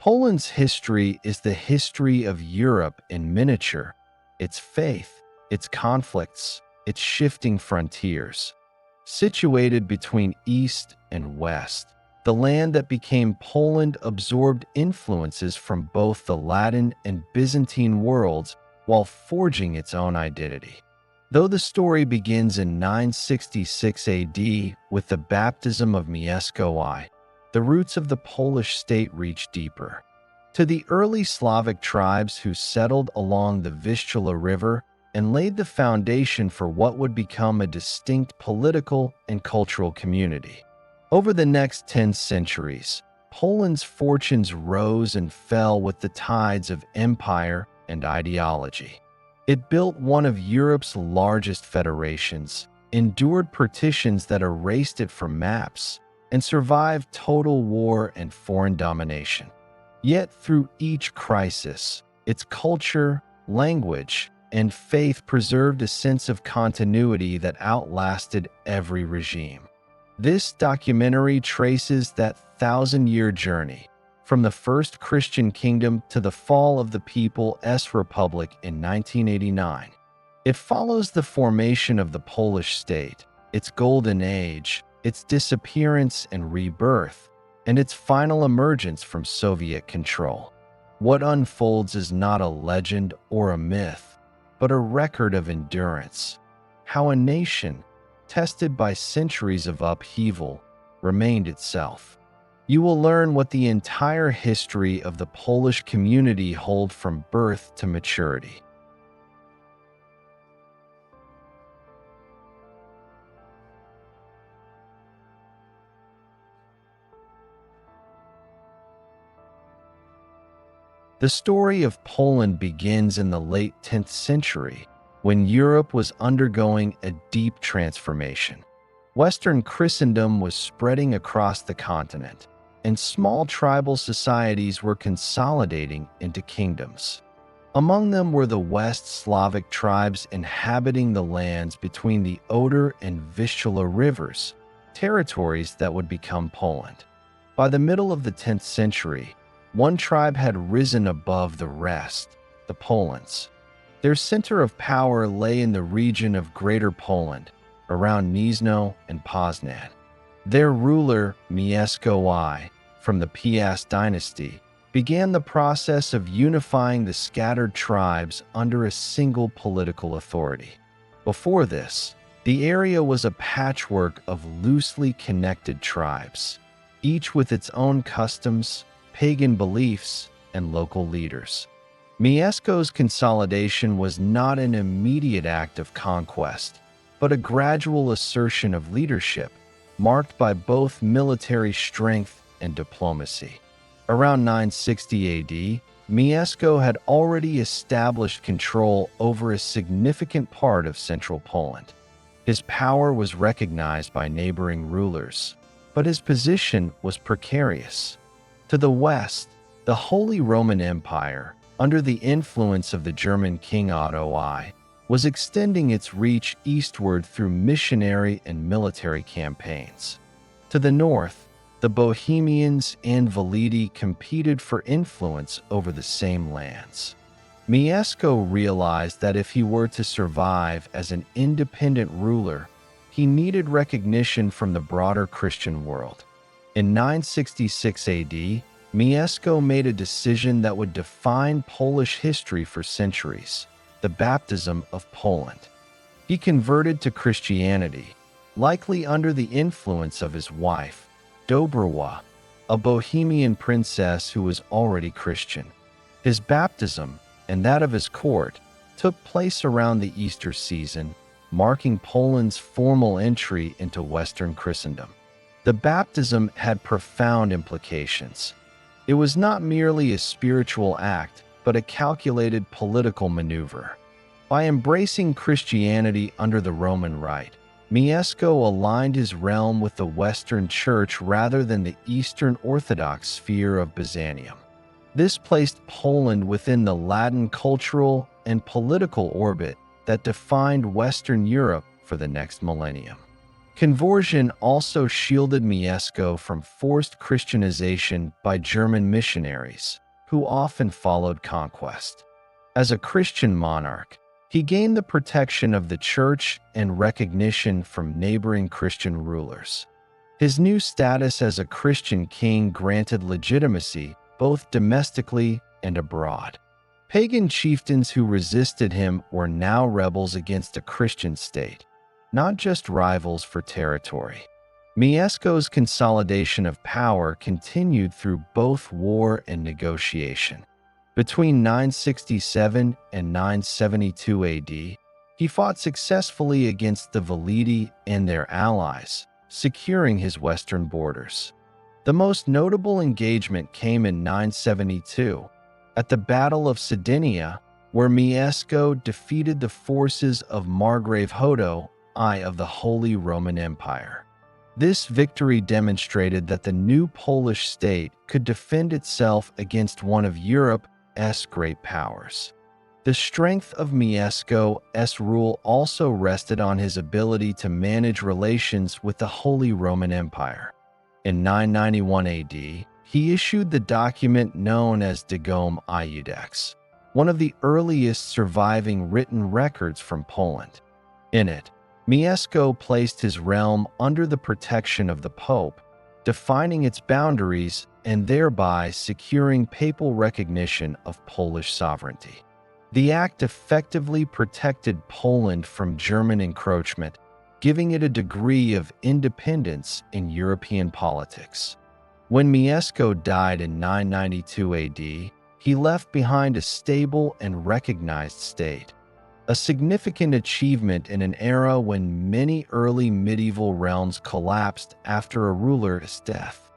Poland's history is the history of Europe in miniature, its faith, its conflicts, its shifting frontiers. Situated between East and West, the land that became Poland absorbed influences from both the Latin and Byzantine worlds while forging its own identity. Though the story begins in 966 AD with the baptism of Mieszko I, the roots of the Polish state reach deeper. To the early Slavic tribes who settled along the Vistula River and laid the foundation for what would become a distinct political and cultural community. Over the next 10 centuries, Poland's fortunes rose and fell with the tides of empire and ideology. It built one of Europe's largest federations, endured partitions that erased it from maps, and survived total war and foreign domination. Yet through each crisis, its culture, language, and faith preserved a sense of continuity that outlasted every regime. This documentary traces that thousand-year journey, from the first Christian kingdom to the fall of the People's Republic in 1989. It follows the formation of the Polish state, its golden age, its disappearance and rebirth, and its final emergence from Soviet control. What unfolds is not a legend or a myth, but a record of endurance. How a nation, tested by centuries of upheaval, remained itself. You will learn what the entire history of the Polish community holds from birth to maturity. The story of Poland begins in the late 10th century, when Europe was undergoing a deep transformation. Western Christendom was spreading across the continent, and small tribal societies were consolidating into kingdoms. Among them were the West Slavic tribes inhabiting the lands between the Oder and Vistula rivers, territories that would become Poland. By the middle of the 10th century, one tribe had risen above the rest, the Polans. Their center of power lay in the region of Greater Poland, around Gniezno and Poznan. Their ruler, Mieszko I, from the Piast dynasty, began the process of unifying the scattered tribes under a single political authority. Before this, the area was a patchwork of loosely connected tribes, each with its own customs, pagan beliefs, and local leaders. Mieszko's consolidation was not an immediate act of conquest, but a gradual assertion of leadership, marked by both military strength and diplomacy. Around 960 AD, Mieszko had already established control over a significant part of central Poland. His power was recognized by neighboring rulers, but his position was precarious. To the west, the Holy Roman Empire, under the influence of the German King Otto I, was extending its reach eastward through missionary and military campaigns. To the north, the Bohemians and Velidi competed for influence over the same lands. Mieszko realized that if he were to survive as an independent ruler, he needed recognition from the broader Christian world. In 966 AD, Mieszko made a decision that would define Polish history for centuries: the baptism of Poland. He converted to Christianity, likely under the influence of his wife, Dobrowa, a Bohemian princess who was already Christian. His baptism, and that of his court, took place around the Easter season, marking Poland's formal entry into Western Christendom. The baptism had profound implications. It was not merely a spiritual act, but a calculated political maneuver. By embracing Christianity under the Roman Rite, Mieszko aligned his realm with the Western Church rather than the Eastern Orthodox sphere of Byzantium. This placed Poland within the Latin cultural and political orbit that defined Western Europe for the next millennium. Conversion also shielded Mieszko from forced Christianization by German missionaries, who often followed conquest. As a Christian monarch, he gained the protection of the church and recognition from neighboring Christian rulers. His new status as a Christian king granted legitimacy both domestically and abroad. Pagan chieftains who resisted him were now rebels against a Christian state, not just rivals for territory. Mieszko's consolidation of power continued through both war and negotiation. Between 967 and 972 AD, he fought successfully against the Velidi and their allies, securing his western borders. The most notable engagement came in 972, at the Battle of Sardinia, where Mieszko defeated the forces of Margrave Hodo I of the Holy Roman Empire. This victory demonstrated that the new Polish state could defend itself against one of Europe's great powers. The strength of Mieszko's rule also rested on his ability to manage relations with the Holy Roman Empire. In 991 AD, he issued the document known as Dagom Iudex, one of the earliest surviving written records from Poland. In it, Mieszko placed his realm under the protection of the Pope, defining its boundaries and thereby securing papal recognition of Polish sovereignty. The act effectively protected Poland from German encroachment, giving it a degree of independence in European politics. When Mieszko died in 992 AD, he left behind a stable and recognized state, a significant achievement in an era when many early medieval realms collapsed after a ruler's death.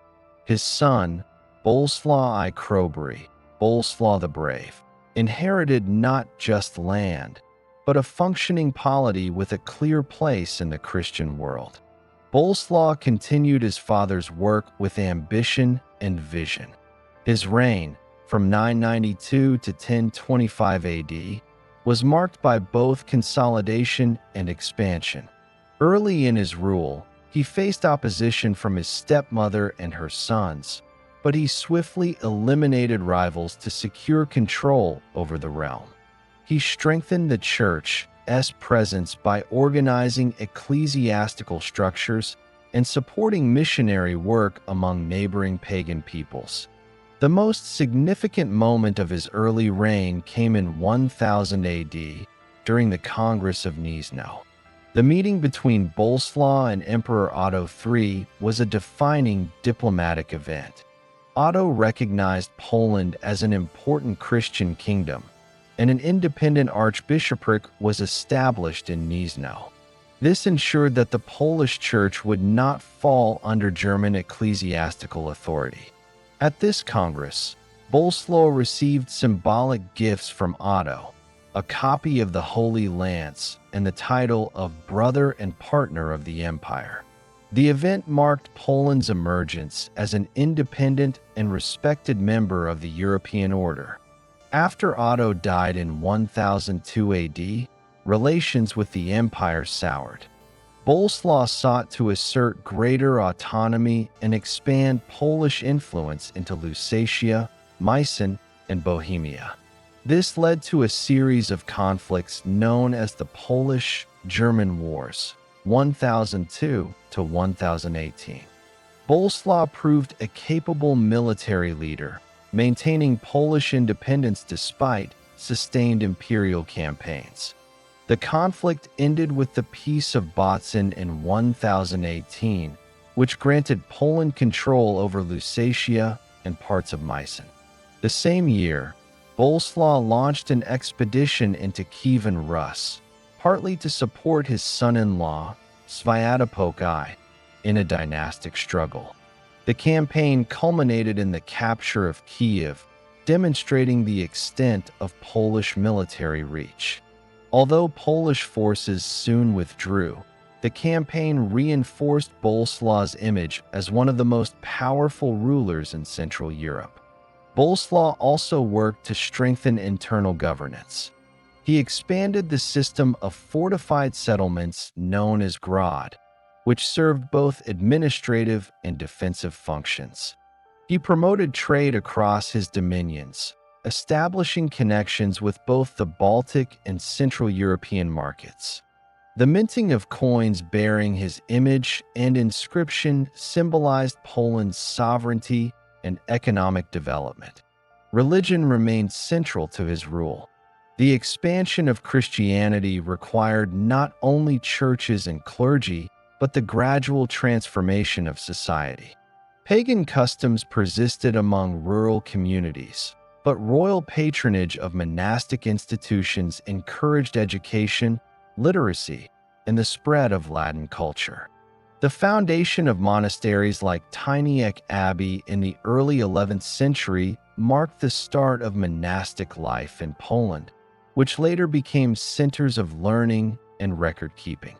His son, Boleslaw I Crowbury, Boleslaw the Brave, inherited not just land, but a functioning polity with a clear place in the Christian world. Boleslaw continued his father's work with ambition and vision. His reign, from 992 to 1025 AD, was marked by both consolidation and expansion. Early in his rule, he faced opposition from his stepmother and her sons, but he swiftly eliminated rivals to secure control over the realm. He strengthened the church's presence by organizing ecclesiastical structures and supporting missionary work among neighboring pagan peoples. The most significant moment of his early reign came in 1000 AD during the Congress of Gniezno. The meeting between Boleslaw and Emperor Otto III was a defining diplomatic event. Otto recognized Poland as an important Christian kingdom, and an independent archbishopric was established in Gniezno. This ensured that the Polish Church would not fall under German ecclesiastical authority. At this Congress, Boleslaw received symbolic gifts from Otto, a copy of the Holy Lance and the title of Brother and Partner of the Empire. The event marked Poland's emergence as an independent and respected member of the European order. After Otto died in 1002 AD, relations with the empire soured. Boleslaw sought to assert greater autonomy and expand Polish influence into Lusatia, Meissen, and Bohemia. This led to a series of conflicts known as the Polish-German Wars, 1002 to 1018. Boleslaw proved a capable military leader, maintaining Polish independence despite sustained imperial campaigns. The conflict ended with the Peace of Botzen in 1018, which granted Poland control over Lusatia and parts of Meissen. The same year, Boleslaw launched an expedition into Kievan Rus, partly to support his son-in-law, Sviatopolk I, in a dynastic struggle. The campaign culminated in the capture of Kiev, demonstrating the extent of Polish military reach. Although Polish forces soon withdrew, the campaign reinforced Boleslaw's image as one of the most powerful rulers in Central Europe. Boleslaw also worked to strengthen internal governance. He expanded the system of fortified settlements known as Grad, which served both administrative and defensive functions. He promoted trade across his dominions, establishing connections with both the Baltic and Central European markets. The minting of coins bearing his image and inscription symbolized Poland's sovereignty and economic development. Religion remained central to his rule. The expansion of Christianity required not only churches and clergy, but the gradual transformation of society. Pagan customs persisted among rural communities, but royal patronage of monastic institutions encouraged education, literacy, and the spread of Latin culture. The foundation of monasteries like Tyniec Abbey in the early 11th century marked the start of monastic life in Poland, which later became centers of learning and record-keeping.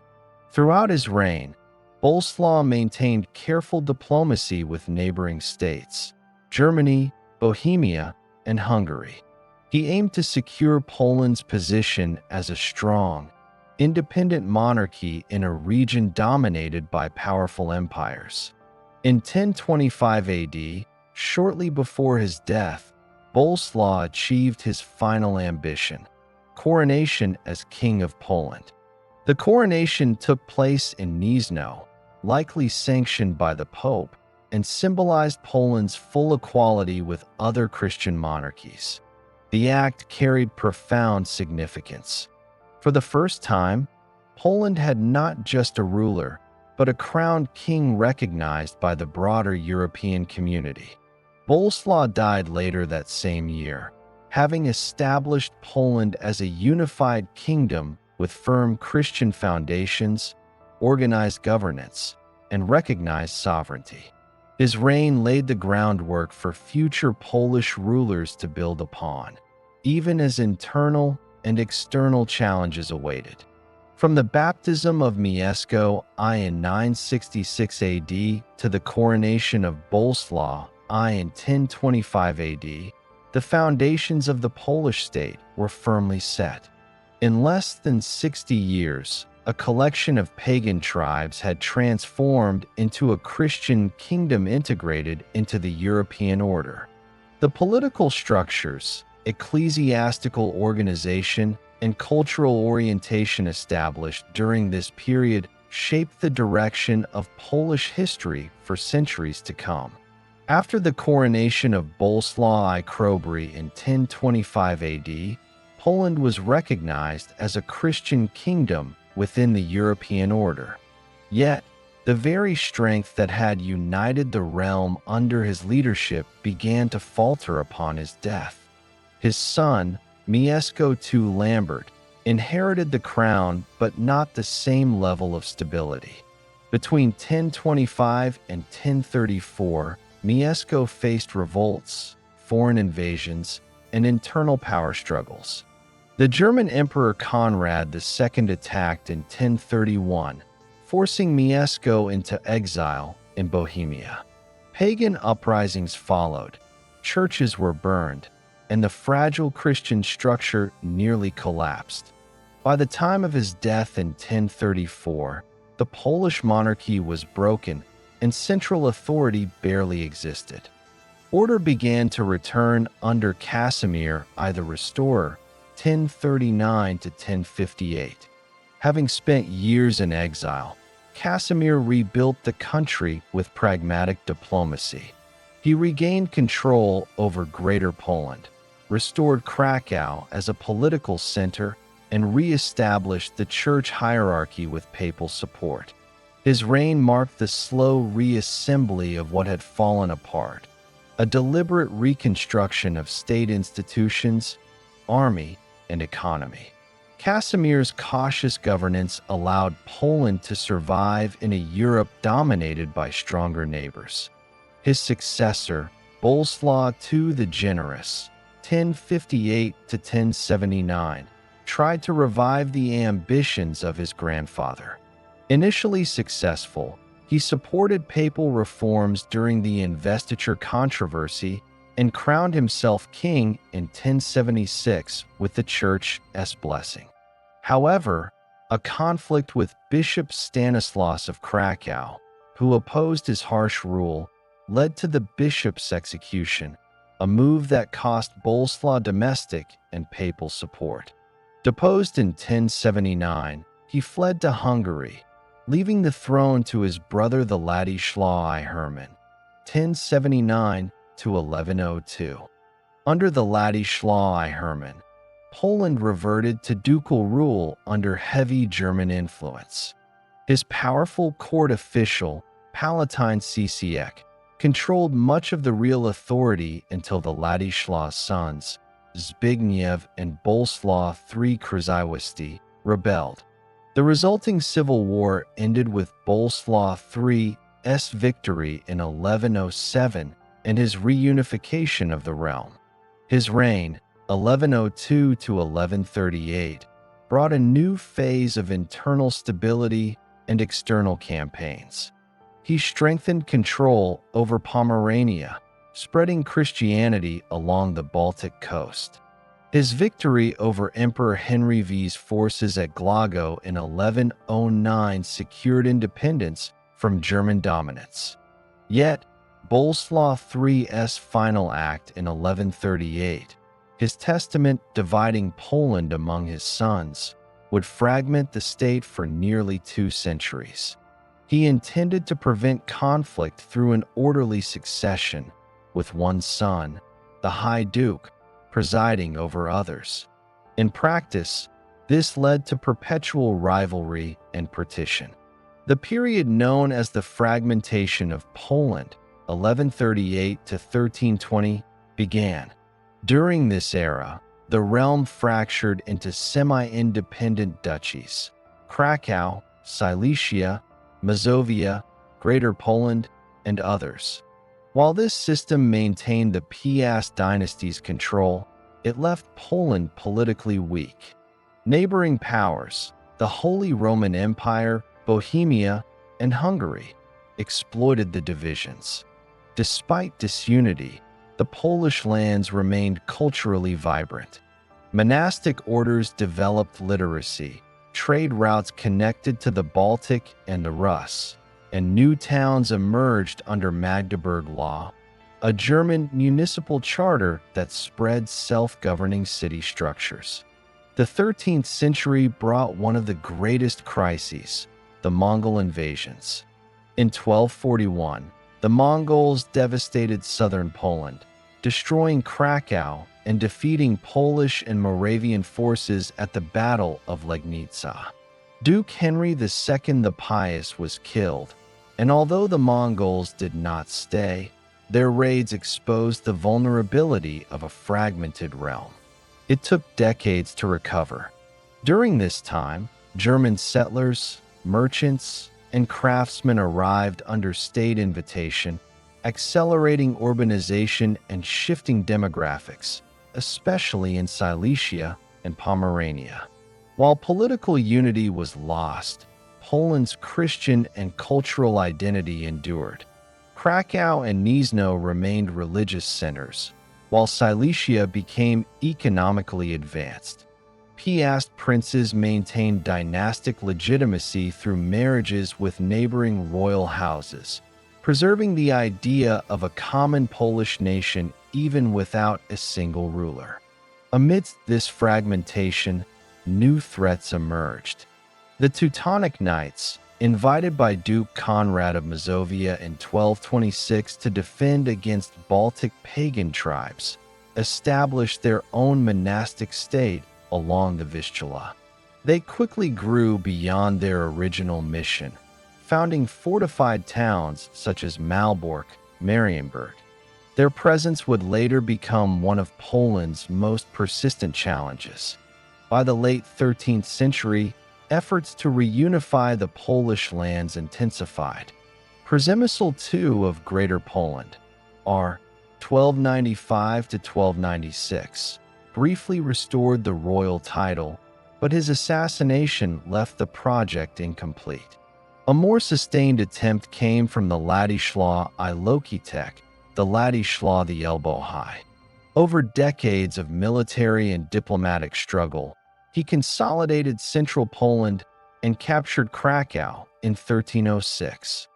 Throughout his reign, Boleslaw maintained careful diplomacy with neighboring states, Germany, Bohemia, and Hungary. He aimed to secure Poland's position as a strong, independent monarchy in a region dominated by powerful empires. In 1025 AD, shortly before his death, Boleslaw achieved his final ambition, coronation as King of Poland. The coronation took place in Gniezno, likely sanctioned by the Pope, and symbolized Poland's full equality with other Christian monarchies. The act carried profound significance. For the first time, Poland had not just a ruler, but a crowned king recognized by the broader European community. Boleslaw died later that same year, having established Poland as a unified kingdom with firm Christian foundations, organized governance, and recognized sovereignty. His reign laid the groundwork for future Polish rulers to build upon, even as internal and external challenges awaited. From the baptism of Mieszko I in 966 AD to the coronation of Boleslaw I in 1025 AD, the foundations of the Polish state were firmly set. In less than 60 years, a collection of pagan tribes had transformed into a Christian kingdom integrated into the European order. The political structures, ecclesiastical organization, and cultural orientation established during this period shaped the direction of Polish history for centuries to come. After the coronation of Boleslaw I Chrobry in 1025 AD, Poland was recognized as a Christian kingdom within the European order. Yet, the very strength that had united the realm under his leadership began to falter upon his death. His son, Mieszko II Lambert, inherited the crown but not the same level of stability. Between 1025 and 1034, Mieszko faced revolts, foreign invasions, and internal power struggles. The German Emperor Conrad II attacked in 1031, forcing Mieszko into exile in Bohemia. Pagan uprisings followed, churches were burned, and the fragile Christian structure nearly collapsed. By the time of his death in 1034, the Polish monarchy was broken and central authority barely existed. Order began to return under Casimir I the Restorer, 1039 to 1058. Having spent years in exile, Casimir rebuilt the country with pragmatic diplomacy. He regained control over Greater Poland, restored Krakow as a political center, and re-established the church hierarchy with papal support. His reign marked the slow reassembly of what had fallen apart, a deliberate reconstruction of state institutions, army, and economy. Casimir's cautious governance allowed Poland to survive in a Europe dominated by stronger neighbors. His successor, Boleslaw II the Generous, 1058 to 1079, tried to revive the ambitions of his grandfather. Initially successful, he supported papal reforms during the investiture controversy and crowned himself king in 1076 with the Church's blessing. However, A conflict with Bishop Stanislaus of Krakow, who opposed his harsh rule, led to the bishop's execution, a move that cost Boleslaw domestic and papal support. Deposed in 1079, he fled to Hungary, leaving the throne to his brother the Ladislaw I Herman, 1079 to 1102. Under the Ladislaw I Herman, Poland reverted to ducal rule under heavy German influence. His powerful court official, Palatine Cieciek, controlled much of the real authority until the Ladislaw's sons, Zbigniew and Boleslaw III Krzywości, rebelled. The resulting civil war ended with Boleslaw III's victory in 1107 and his reunification of the realm. His reign, 1102 to 1138, brought a new phase of internal stability and external campaigns. He strengthened control over Pomerania, spreading Christianity along the Baltic coast. His victory over Emperor Henry V's forces at Glago in 1109 secured independence from German dominance. Yet, Boleslaw III's final act in 1138, his testament dividing Poland among his sons, would fragment the state for nearly 2 centuries. He intended to prevent conflict through an orderly succession, with one son, the High Duke, presiding over others. In practice, this led to perpetual rivalry and partition. The period known as the fragmentation of Poland, 1138 to 1320, began. During this era, the realm fractured into semi-independent duchies: Krakow, Silesia, Mazovia, Greater Poland, and others. While this system maintained the Piast dynasty's control, it left Poland politically weak. Neighboring powers, the Holy Roman Empire, Bohemia, and Hungary, exploited the divisions. Despite disunity, the Polish lands remained culturally vibrant. Monastic orders developed literacy, trade routes connected to the Baltic and the Rus, and new towns emerged under Magdeburg law, a German municipal charter that spread self-governing city structures. The 13th century brought one of the greatest crises, the Mongol invasions. In 1241, the Mongols devastated southern Poland, destroying Krakow and defeating Polish and Moravian forces at the Battle of Legnica. Duke Henry II the Pious was killed, and although the Mongols did not stay, their raids exposed the vulnerability of a fragmented realm. It took decades to recover. During this time, German settlers, merchants, and craftsmen arrived under state invitation, accelerating urbanization and shifting demographics, especially in Silesia and Pomerania. While political unity was lost, Poland's Christian and cultural identity endured. Krakow and Gniezno remained religious centers, while Silesia became economically advanced. Piast princes maintained dynastic legitimacy through marriages with neighboring royal houses, preserving the idea of a common Polish nation even without a single ruler. Amidst this fragmentation, new threats emerged. The Teutonic Knights, invited by Duke Conrad of Mazovia in 1226 to defend against Baltic pagan tribes, established their own monastic state along the Vistula. They quickly grew beyond their original mission, founding fortified towns such as Malbork, Marienburg. Their presence would later become one of Poland's most persistent challenges. By the late 13th century, efforts to reunify the Polish lands intensified. Przemysl II of Greater Poland, R. 1295 to 1296, briefly restored the royal title, but his assassination left the project incomplete. A more sustained attempt came from the Ladislaw I Lokitek, the Ladislaw the Elbow High. Over decades of military and diplomatic struggle, he consolidated central Poland and captured Krakow in 1306.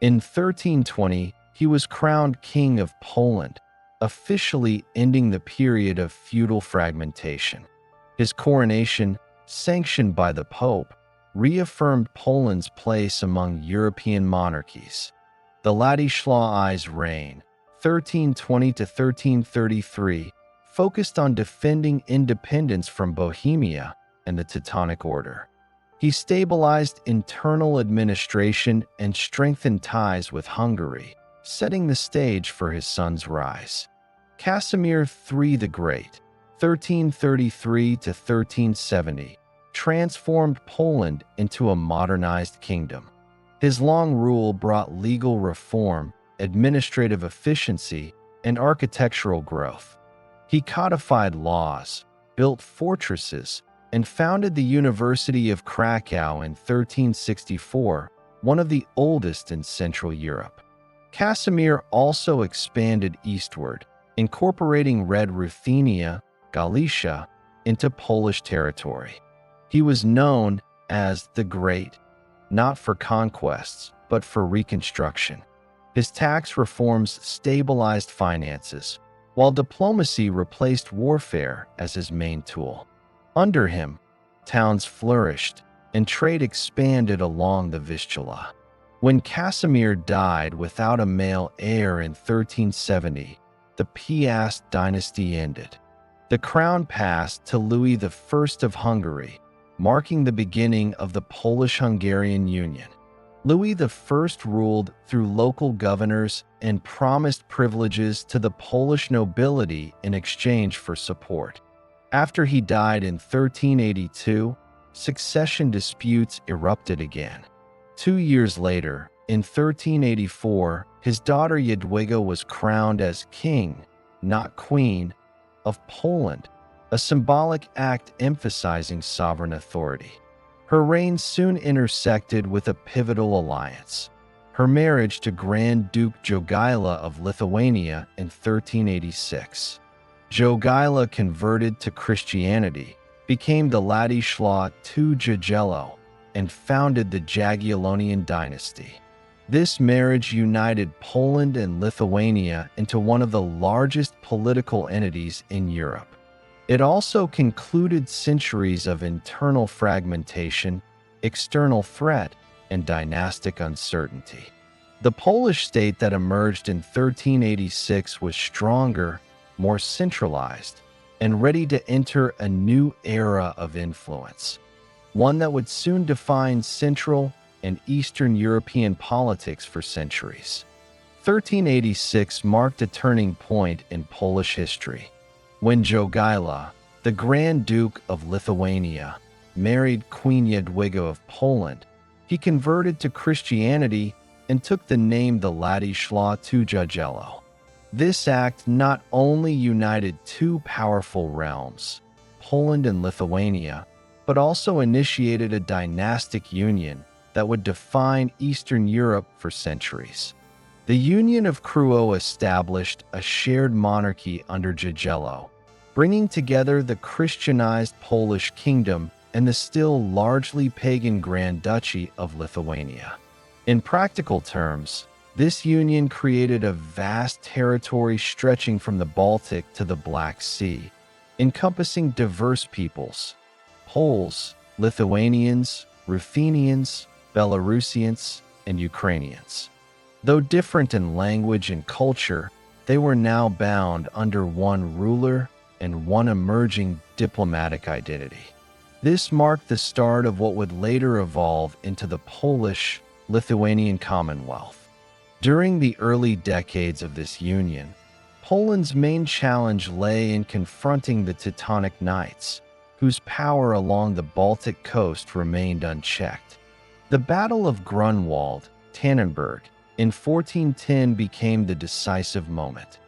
In 1320, he was crowned King of Poland, officially ending the period of feudal fragmentation. His coronation, sanctioned by the Pope, reaffirmed Poland's place among European monarchies. The Ladislaw's reign, 1320 to 1333, focused on defending independence from Bohemia and the Teutonic Order. He stabilized internal administration and strengthened ties with Hungary, setting the stage for his son's rise. Casimir III the Great, 1333 to 1370, transformed Poland into a modernized kingdom. His long rule brought legal reform, administrative efficiency, and architectural growth. He codified laws, built fortresses, and founded the University of Krakow in 1364, one of the oldest in Central Europe. Casimir also expanded eastward, incorporating Red Ruthenia, Galicia, into Polish territory. He was known as the Great, not for conquests, but for reconstruction. His tax reforms stabilized finances, while diplomacy replaced warfare as his main tool. Under him, towns flourished and trade expanded along the Vistula. When Casimir died without a male heir in 1370, the Piast dynasty ended. The crown passed to Louis I of Hungary, marking the beginning of the Polish-Hungarian Union. Louis I ruled through local governors and promised privileges to the Polish nobility in exchange for support. After he died in 1382, succession disputes erupted again. 2 years later, in 1384, his daughter Jadwiga was crowned as king, not queen, of Poland, a symbolic act emphasizing sovereign authority. Her reign soon intersected with a pivotal alliance: her marriage to Grand Duke Jogaila of Lithuania in 1386. Jogaila converted to Christianity, became the Ladislaw II Jagiello, and founded the Jagiellonian dynasty. This marriage united Poland and Lithuania into one of the largest political entities in Europe. It also concluded centuries of internal fragmentation, external threat, and dynastic uncertainty. The Polish state that emerged in 1386 was stronger, more centralized, and ready to enter a new era of influence, one that would soon define Central and Eastern European politics for centuries. 1386 marked a turning point in Polish history, when Jogaila, the Grand Duke of Lithuania, married Queen Jadwiga of Poland. He converted to Christianity and took the name the Ladislaw II Jagiello. This act not only united two powerful realms, Poland and Lithuania, but also initiated a dynastic union that would define Eastern Europe for centuries. The Union of Kruo established a shared monarchy under Jagiello, bringing together the Christianized Polish kingdom and the still largely pagan Grand Duchy of Lithuania. In practical terms, this union created a vast territory stretching from the Baltic to the Black Sea, encompassing diverse peoples: Poles, Lithuanians, Ruthenians, Belarusians, and Ukrainians. Though different in language and culture, they were now bound under one ruler and one emerging diplomatic identity. This marked the start of what would later evolve into the Polish-Lithuanian Commonwealth. During the early decades of this union, Poland's main challenge lay in confronting the Teutonic Knights, whose power along the Baltic coast remained unchecked. The Battle of Grunwald, Tannenberg, in 1410 became the decisive moment.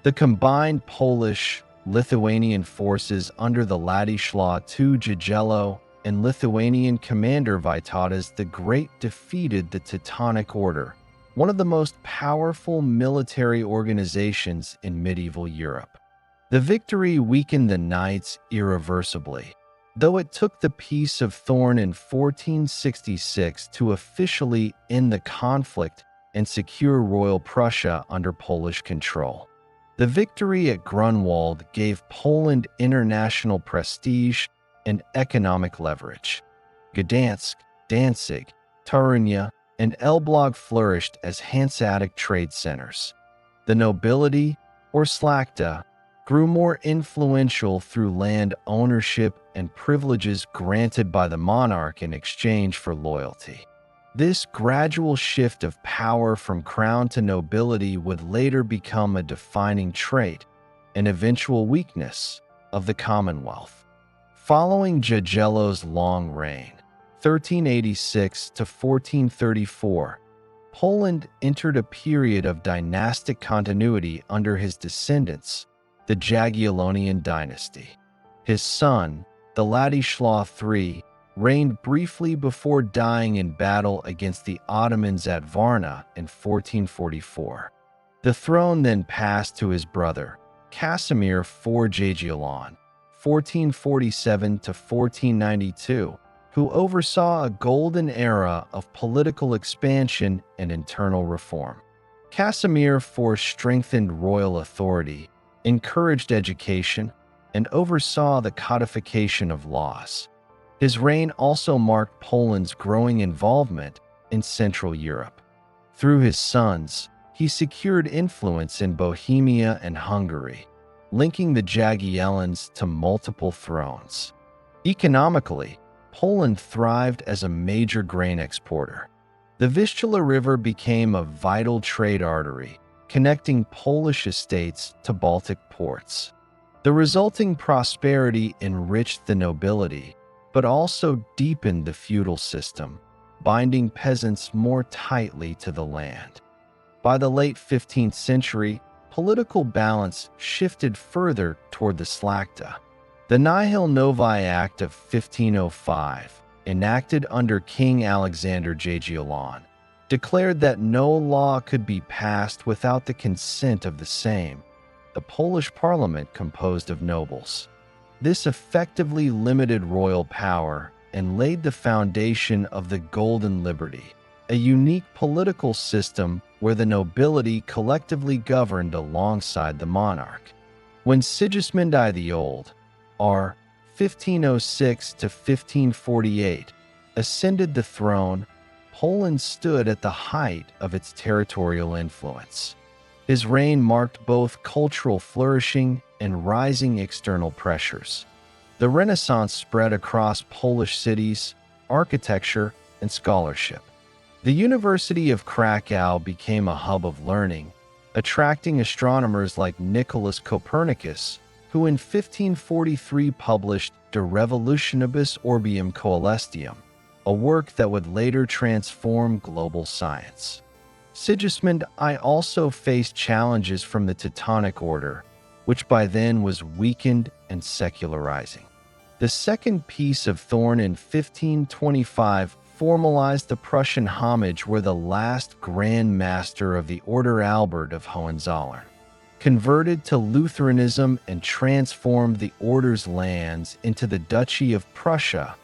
The combined Polish-Lithuanian forces under the Ladislaw II Jagiello and Lithuanian commander Vytautas the Great defeated the Teutonic Order, one of the most powerful military organizations in medieval Europe. The victory weakened the Knights irreversibly. though it took the Peace of Thorn in 1466 to officially end the conflict and secure Royal Prussia under Polish control. The victory at Grunwald gave Poland international prestige and economic leverage. Gdansk, Danzig, Torunia, and Elbląg flourished as Hanseatic trade centers. The nobility, or szlachta, grew more influential through land ownership and privileges granted by the monarch in exchange for loyalty. This gradual shift of power from crown to nobility would later become a defining trait, an eventual weakness, of the Commonwealth. Following Jagiello's long reign, 1386 to 1434, Poland entered a period of dynastic continuity under his descendants, the Jagiellonian dynasty. His son, the Ladislaw III, reigned briefly before dying in battle against the Ottomans at Varna in 1444. The throne then passed to his brother, Casimir IV Jagiellon, 1447 to 1492, who oversaw a golden era of political expansion and internal reform. Casimir IV strengthened royal authority, encouraged education, and oversaw the codification of laws. His reign also marked Poland's growing involvement in Central Europe. Through his sons, he secured influence in Bohemia and Hungary, linking the Jagiellons to multiple thrones. Economically, Poland thrived as a major grain exporter. The Vistula River became a vital trade artery, connecting Polish estates to Baltic ports. The resulting prosperity enriched the nobility, but also deepened the feudal system, binding peasants more tightly to the land. By the late 15th century, political balance shifted further toward the szlachta. The Nihil Novi Act of 1505, enacted under King Alexander Jagiellon, declared that no law could be passed without the consent of the Sejm, the Polish parliament composed of nobles. This effectively limited royal power and laid the foundation of the Golden Liberty, a unique political system where the nobility collectively governed alongside the monarch. When Sigismund I the Old, r. 1506 to 1548, ascended the throne, Poland stood at the height of its territorial influence. His reign marked both cultural flourishing and rising external pressures. The Renaissance spread across Polish cities, architecture, and scholarship. The University of Krakow became a hub of learning, attracting astronomers like Nicholas Copernicus, who in 1543 published De Revolutionibus Orbium Coelestium, a work that would later transform global science. Sigismund I also faced challenges from the Teutonic Order, which by then was weakened and secularizing. The Second Peace of Thorn in 1525 formalized the Prussian homage where the last Grand Master of the Order Albert of Hohenzollern converted to Lutheranism and transformed the order's lands into the Duchy of Prussia,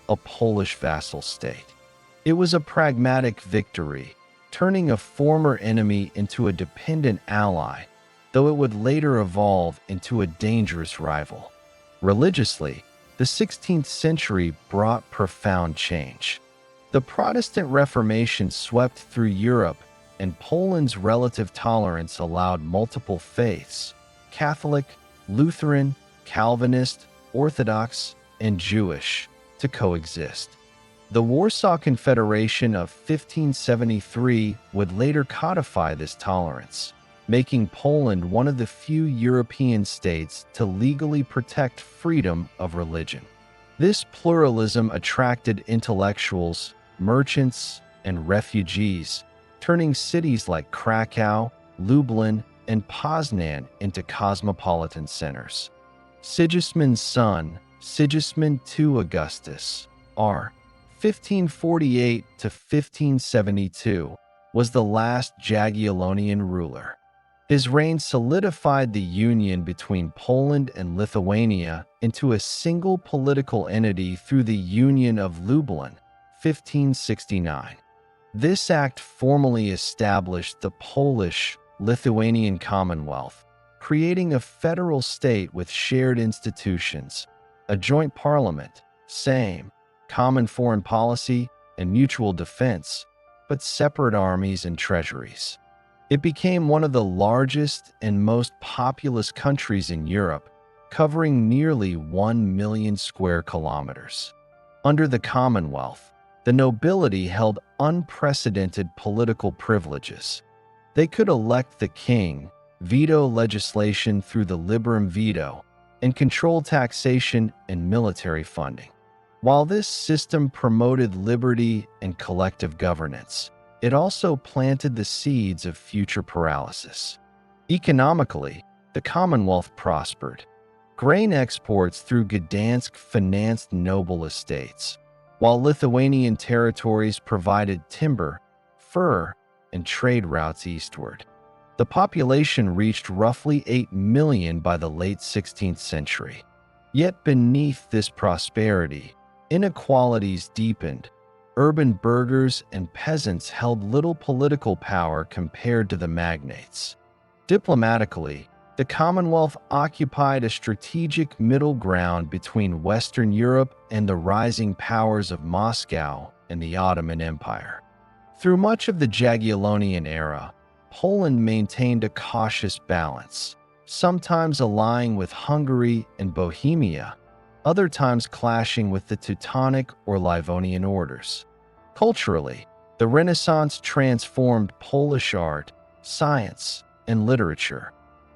a Polish vassal state. It was a pragmatic victory, turning a former enemy into a dependent ally, though it would later evolve into a dangerous rival. Religiously, the 16th century brought profound change. The Protestant Reformation swept through Europe, and Poland's relative tolerance allowed multiple faiths – Catholic, Lutheran, Calvinist, Orthodox, and Jewish – to coexist. The Warsaw Confederation of 1573 would later codify this tolerance, making Poland one of the few European states to legally protect freedom of religion. This pluralism attracted intellectuals, merchants, and refugees, turning cities like Krakow, Lublin, and Poznan into cosmopolitan centers. Sigismund's son, Sigismund II Augustus, r. 1548 to 1572, was the last Jagiellonian ruler. His reign solidified the union between Poland and Lithuania into a single political entity through the Union of Lublin, 1569. This act formally established the Polish-Lithuanian Commonwealth, creating a federal state with shared institutions, a joint parliament, same, common foreign policy, and mutual defense, but separate armies and treasuries. It became one of the largest and most populous countries in Europe, covering nearly 1 million square kilometers. Under the Commonwealth, the nobility held unprecedented political privileges. They could elect the king, veto legislation through the liberum veto, and control taxation and military funding. While this system promoted liberty and collective governance, it also planted the seeds of future paralysis. Economically, the Commonwealth prospered. Grain exports through Gdansk financed noble estates, while Lithuanian territories provided timber, fur, and trade routes eastward. The population reached roughly 8 million by the late 16th century. Yet beneath this prosperity, inequalities deepened. Urban burghers and peasants held little political power compared to the magnates. Diplomatically, the Commonwealth occupied a strategic middle ground between Western Europe and the rising powers of Moscow and the Ottoman Empire. Through much of the Jagiellonian era, Poland maintained a cautious balance, sometimes allying with Hungary and Bohemia, other times clashing with the Teutonic or Livonian orders. Culturally, the Renaissance transformed Polish art, science, and literature.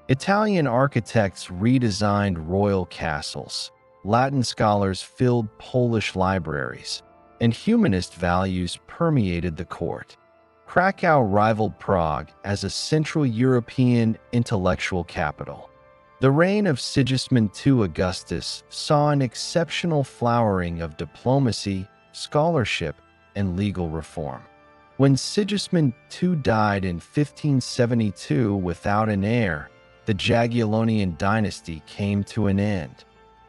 Italian architects redesigned royal castles, Latin scholars filled Polish libraries, and humanist values permeated the court. Krakow rivaled Prague as a Central European intellectual capital. The reign of Sigismund II Augustus saw an exceptional flowering of diplomacy, scholarship, and legal reform. When Sigismund II died in 1572 without an heir, the Jagiellonian dynasty came to an end.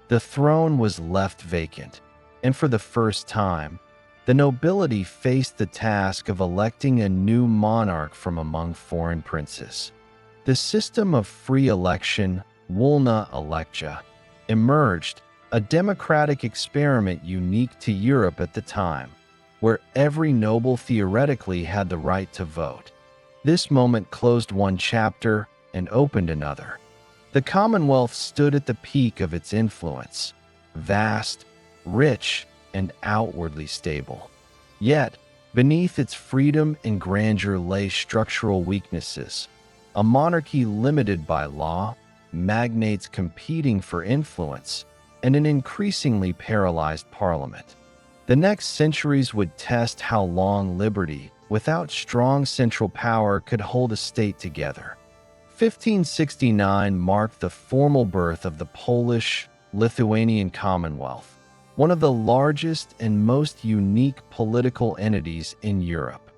The throne was left vacant, and for the first time, the nobility faced the task of electing a new monarch from among foreign princes. The system of free election, Wolna Elekcja, emerged, a democratic experiment unique to Europe at the time, where every noble theoretically had the right to vote. This moment closed one chapter and opened another. The Commonwealth stood at the peak of its influence, vast, rich, and outwardly stable. Yet, beneath its freedom and grandeur lay structural weaknesses: a monarchy limited by law, magnates competing for influence, and an increasingly paralyzed parliament. The next centuries would test how long liberty, without strong central power, could hold a state together. 1569 marked the formal birth of the Polish-Lithuanian Commonwealth, one of the largest and most unique political entities in Europe.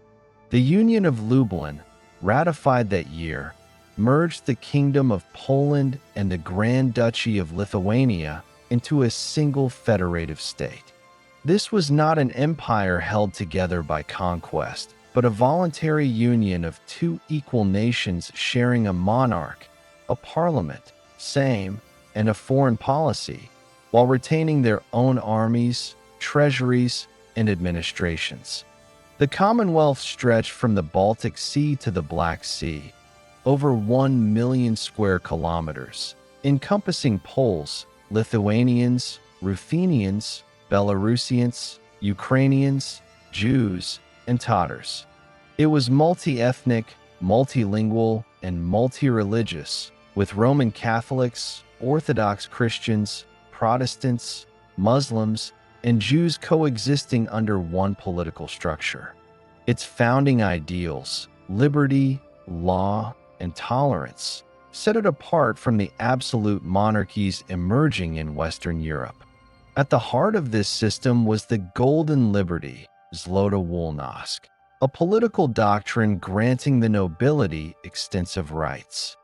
The Union of Lublin, ratified that year, merged the Kingdom of Poland and the Grand Duchy of Lithuania into a single federative state. This was not an empire held together by conquest, but a voluntary union of two equal nations sharing a monarch, a parliament, same, and a foreign policy, while retaining their own armies, treasuries, and administrations. The Commonwealth stretched from the Baltic Sea to the Black Sea, over 1 million square kilometers, encompassing Poles, Lithuanians, Ruthenians, Belarusians, Ukrainians, Jews, and Tatars. It was multi-ethnic, multilingual, and multi-religious, with Roman Catholics, Orthodox Christians, Protestants, Muslims, and Jews coexisting under one political structure. Its founding ideals, liberty, law, and tolerance, set it apart from the absolute monarchies emerging in Western Europe. At the heart of this system was the Golden Liberty, Złota Wolność, a political doctrine granting the nobility extensive rights.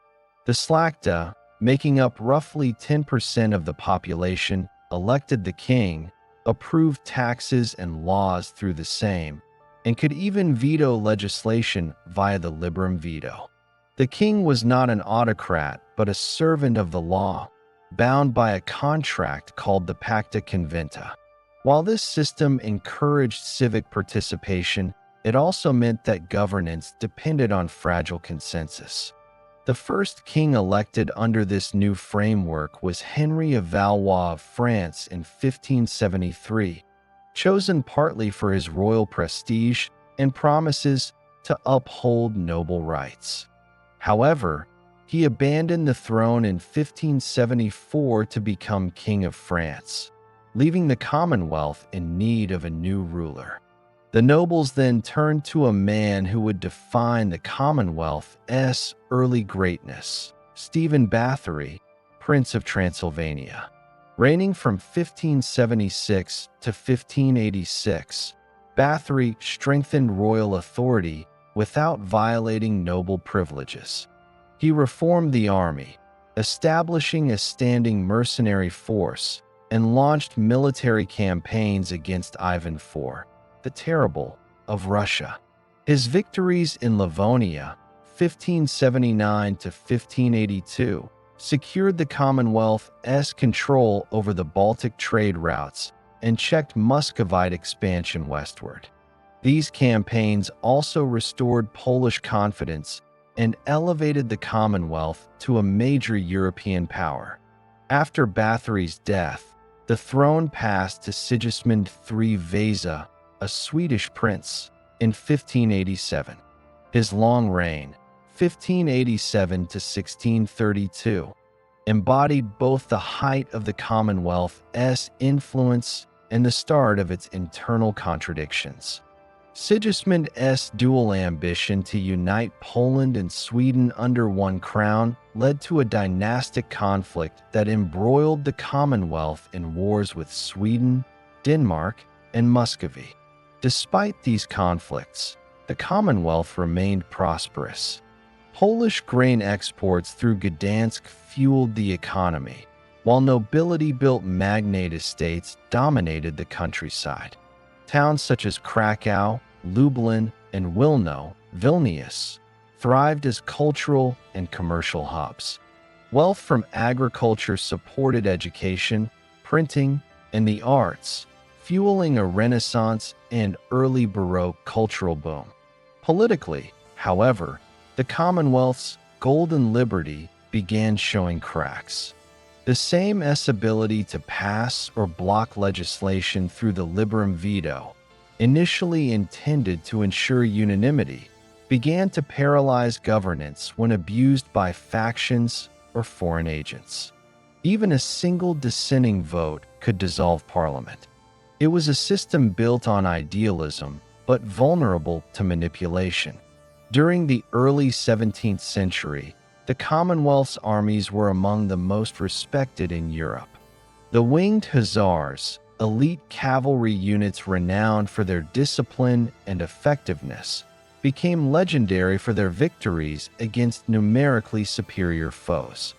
The Szlachta, making up roughly 10% of the population, elected the king, approved taxes and laws through the same, and could even veto legislation via the liberum veto. The king was not an autocrat, but a servant of the law, bound by a contract called the Pacta Conventa. While this system encouraged civic participation, it also meant that governance depended on fragile consensus. The first king elected under this new framework was Henry of Valois of France in 1573, chosen partly for his royal prestige and promises to uphold noble rights. However, he abandoned the throne in 1574 to become King of France, leaving the Commonwealth in need of a new ruler. The nobles then turned to a man who would define the Commonwealth's early greatness, Stephen Bathory, Prince of Transylvania. Reigning from 1576 to 1586, Bathory strengthened royal authority without violating noble privileges. He reformed the army, establishing a standing mercenary force, and launched military campaigns against Ivan IV, the Terrible, of Russia. His victories in Livonia, 1579 to 1582, secured the Commonwealth's control over the Baltic trade routes and checked Muscovite expansion westward. These campaigns also restored Polish confidence and elevated the Commonwealth to a major European power. After Bathory's death, the throne passed to Sigismund III Vasa, a Swedish prince, in 1587. His long reign, 1587 to 1632, embodied both the height of the Commonwealth's influence and the start of its internal contradictions. Sigismund's dual ambition to unite Poland and Sweden under one crown led to a dynastic conflict that embroiled the Commonwealth in wars with Sweden, Denmark, and Muscovy. Despite these conflicts, the Commonwealth remained prosperous. Polish grain exports through Gdansk fueled the economy, while nobility-built magnate estates dominated the countryside. Towns such as Krakow, Lublin, and Vilnius, thrived as cultural and commercial hubs. Wealth from agriculture supported education, printing, and the arts, fueling a Renaissance and early Baroque cultural boom. Politically, however, the Commonwealth's golden liberty began showing cracks. The same's ability to pass or block legislation through the liberum veto, initially intended to ensure unanimity, began to paralyze governance when abused by factions or foreign agents. Even a single dissenting vote could dissolve parliament. It was a system built on idealism, but vulnerable to manipulation. During the early 17th century, the Commonwealth's armies were among the most respected in Europe. The Winged Hussars, elite cavalry units renowned for their discipline and effectiveness, became legendary for their victories against numerically superior foes.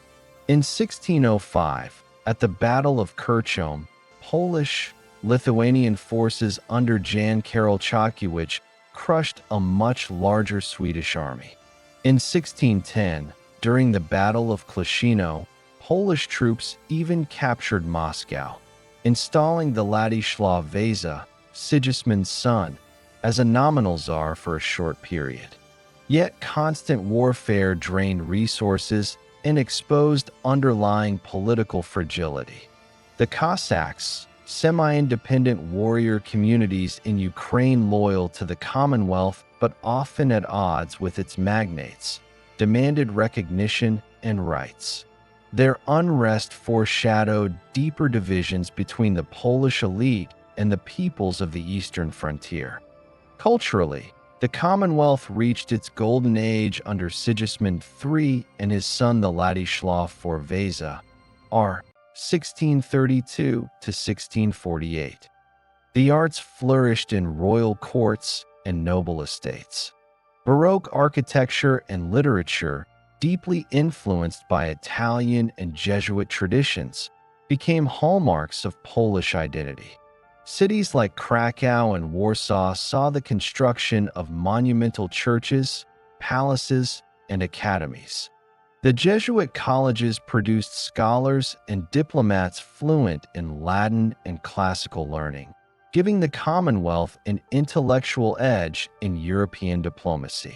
In 1605, at the Battle of Kirchholm, Polish-Lithuanian forces under Jan Karol Chokiewicz crushed a much larger Swedish army. In 1610, during the Battle of Klashino, Polish troops even captured Moscow, installing the Ladislav Vasa, Sigismund's son, as a nominal czar for a short period. Yet constant warfare drained resources and exposed underlying political fragility. The Cossacks, semi-independent warrior communities in Ukraine loyal to the Commonwealth but often at odds with its magnates, demanded recognition and rights. Their unrest foreshadowed deeper divisions between the Polish elite and the peoples of the eastern frontier. Culturally, the Commonwealth reached its golden age under Sigismund III and his son the Ladislav IV Vasa, r. 1632 to 1648. The arts flourished in royal courts and noble estates. Baroque architecture and literature, deeply influenced by Italian and Jesuit traditions, became hallmarks of Polish identity. Cities like Krakow and Warsaw saw the construction of monumental churches, palaces, and academies. The Jesuit colleges produced scholars and diplomats fluent in Latin and classical learning, giving the Commonwealth an intellectual edge in European diplomacy.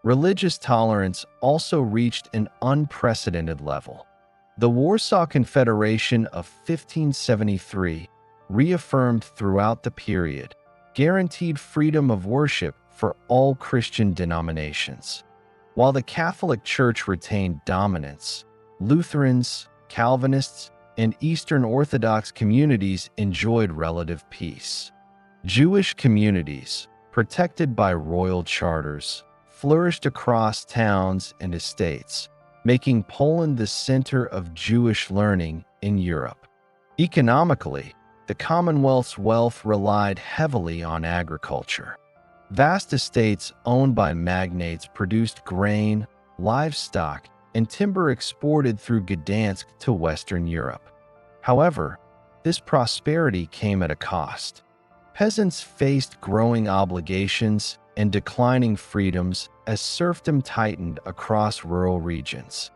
Religious tolerance also reached an unprecedented level. The Warsaw Confederation of 1573, reaffirmed throughout the period, guaranteed freedom of worship for all Christian denominations. While the Catholic Church retained dominance, Lutherans, Calvinists, and Eastern Orthodox communities enjoyed relative peace. Jewish communities, protected by royal charters, flourished across towns and estates, making Poland the center of Jewish learning in Europe. Economically, the Commonwealth's wealth relied heavily on agriculture. Vast estates owned by magnates produced grain, livestock, and timber exported through Gdansk to Western Europe. However, this prosperity came at a cost. Peasants faced growing obligations and declining freedoms as serfdom tightened across rural regions.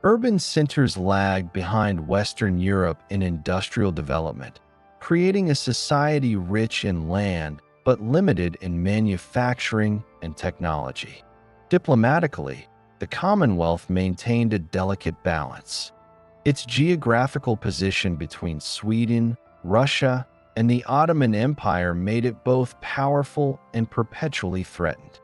Urban centers lagged behind Western Europe in industrial development, creating a society rich in land but limited in manufacturing and technology. Diplomatically, the Commonwealth maintained a delicate balance. Its geographical position between Sweden, Russia, and the Ottoman Empire made it both powerful and perpetually threatened.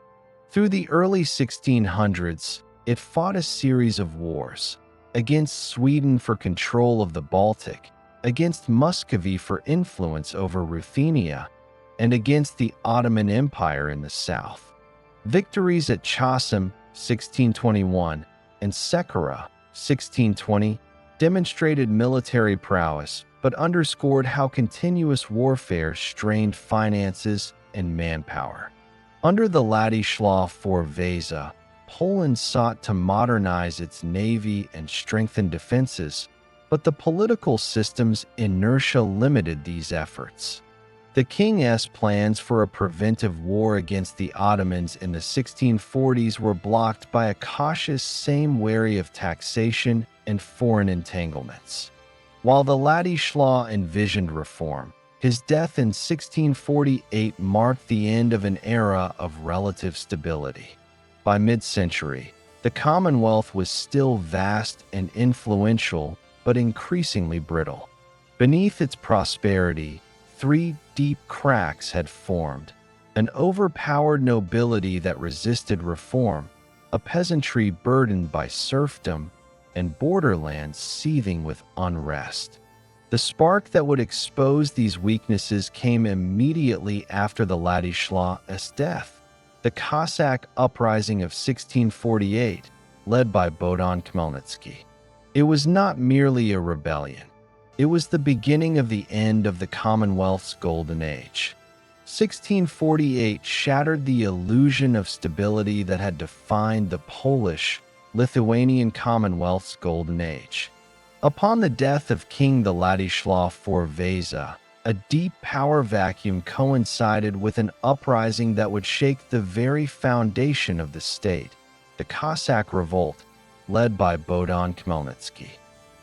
Through the early 1600s, it fought a series of wars against Sweden for control of the Baltic, against Muscovy for influence over Ruthenia, and against the Ottoman Empire in the south. Victories at Chosim, 1621, and Sequeira, 1620, demonstrated military prowess but underscored how continuous warfare strained finances and manpower. Under the Ladislaw Vasa, Poland sought to modernize its navy and strengthen defenses, but the political system's inertia limited these efforts. The king's plans for a preventive war against the Ottomans in the 1640s were blocked by a cautious Sejm wary of taxation and foreign entanglements. While the Ladislaw envisioned reform, his death in 1648 marked the end of an era of relative stability. By mid-century, the Commonwealth was still vast and influential, but increasingly brittle. Beneath its prosperity, three deep cracks had formed: an overpowered nobility that resisted reform, a peasantry burdened by serfdom, and borderlands seething with unrest. The spark that would expose these weaknesses came immediately after the Ladislaw's death: the Cossack uprising of 1648, led by Bogdan Khmelnytsky. It was not merely a rebellion. It was the beginning of the end of the Commonwealth's golden age. 1648 shattered the illusion of stability that had defined the Polish, Lithuanian Commonwealth's golden age. Upon the death of King Ladislaw Vasa, a deep power vacuum coincided with an uprising that would shake the very foundation of the state: the Cossack Revolt, led by Bogdan Khmelnytsky.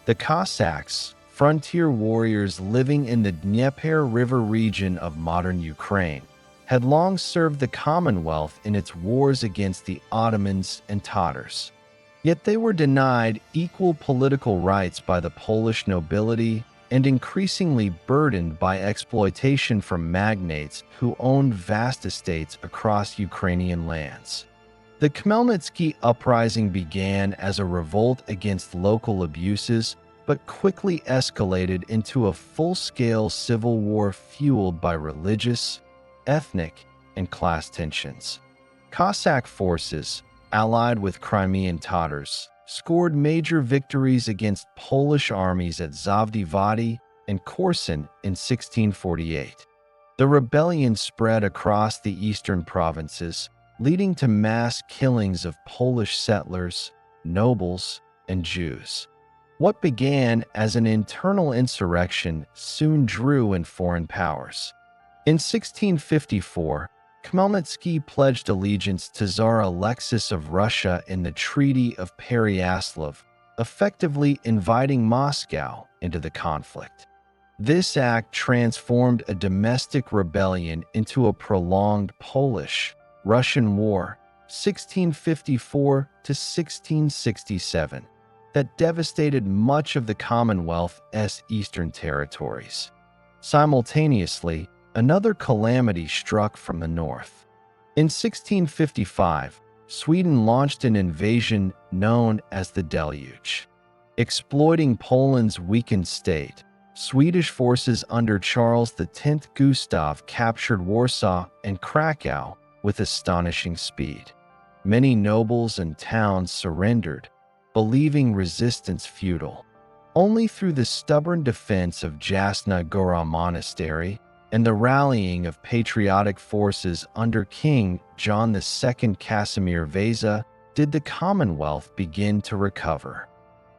The Cossacks, frontier warriors living in the Dnieper River region of modern Ukraine, had long served the Commonwealth in its wars against the Ottomans and Tatars. Yet they were denied equal political rights by the Polish nobility and increasingly burdened by exploitation from magnates who owned vast estates across Ukrainian lands. The Khmelnytsky uprising began as a revolt against local abuses, but quickly escalated into a full-scale civil war fueled by religious, ethnic, and class tensions. Cossack forces, allied with Crimean Tatars, scored major victories against Polish armies at Zavdy Vody and Korsun in 1648. The rebellion spread across the eastern provinces, leading to mass killings of Polish settlers, nobles, and Jews. What began as an internal insurrection soon drew in foreign powers. In 1654, Khmelnytsky pledged allegiance to Tsar Alexis of Russia in the Treaty of Pereyaslav, effectively inviting Moscow into the conflict. This act transformed a domestic rebellion into a prolonged Polish-Russian war, 1654 to 1667, that devastated much of the Commonwealth's eastern territories. Simultaneously, another calamity struck from the north. In 1655, Sweden launched an invasion known as the Deluge. Exploiting Poland's weakened state, Swedish forces under Charles X Gustav captured Warsaw and Krakow with astonishing speed. Many nobles and towns surrendered, believing resistance futile. Only through the stubborn defense of Jasna Gora Monastery and the rallying of patriotic forces under King John II Casimir Vasa did the Commonwealth begin to recover.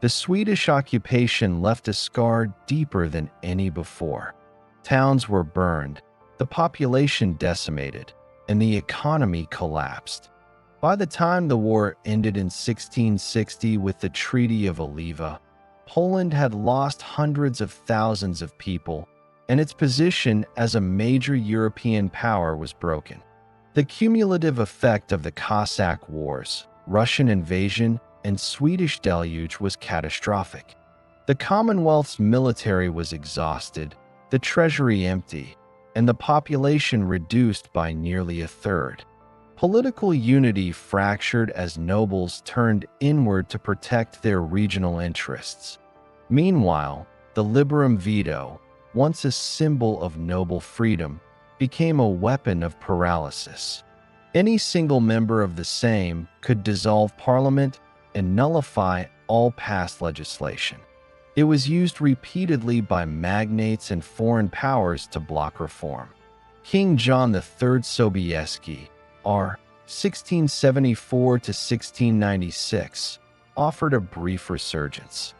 The Swedish occupation left a scar deeper than any before. Towns were burned, the population decimated, and the economy collapsed. By the time the war ended in 1660 with the Treaty of Oliva, Poland had lost hundreds of thousands of people, and its position as a major European power was broken. The cumulative effect of the Cossack Wars, Russian invasion, and Swedish deluge was catastrophic. The Commonwealth's military was exhausted, the treasury empty, and the population reduced by nearly a third. Political unity fractured as nobles turned inward to protect their regional interests. Meanwhile, the liberum veto, once a symbol of noble freedom, became a weapon of paralysis. Any single member of the Sejm could dissolve parliament and nullify all past legislation. It was used repeatedly by magnates and foreign powers to block reform. King John III Sobieski, r. 1674 to 1696, offered a brief resurgence.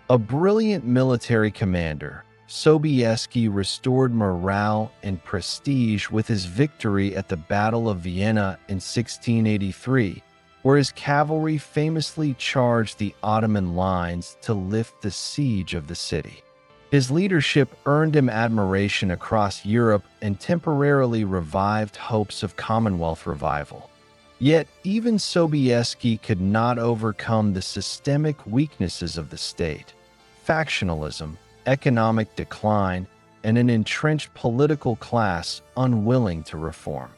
A brilliant military commander, Sobieski restored morale and prestige with his victory at the Battle of Vienna in 1683, where his cavalry famously charged the Ottoman lines to lift the siege of the city. His leadership earned him admiration across Europe and temporarily revived hopes of Commonwealth revival. Yet, even Sobieski could not overcome the systemic weaknesses of the state: factionalism, economic decline, and an entrenched political class unwilling to reform.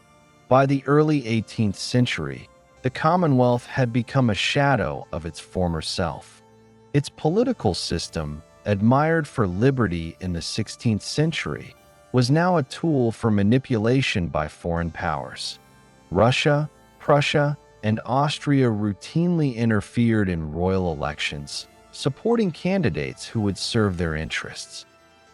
By the early 18th century, the Commonwealth had become a shadow of its former self. Its political system, admired for liberty in the 16th century, was now a tool for manipulation by foreign powers. Russia, Prussia, and Austria routinely interfered in royal elections, supporting candidates who would serve their interests.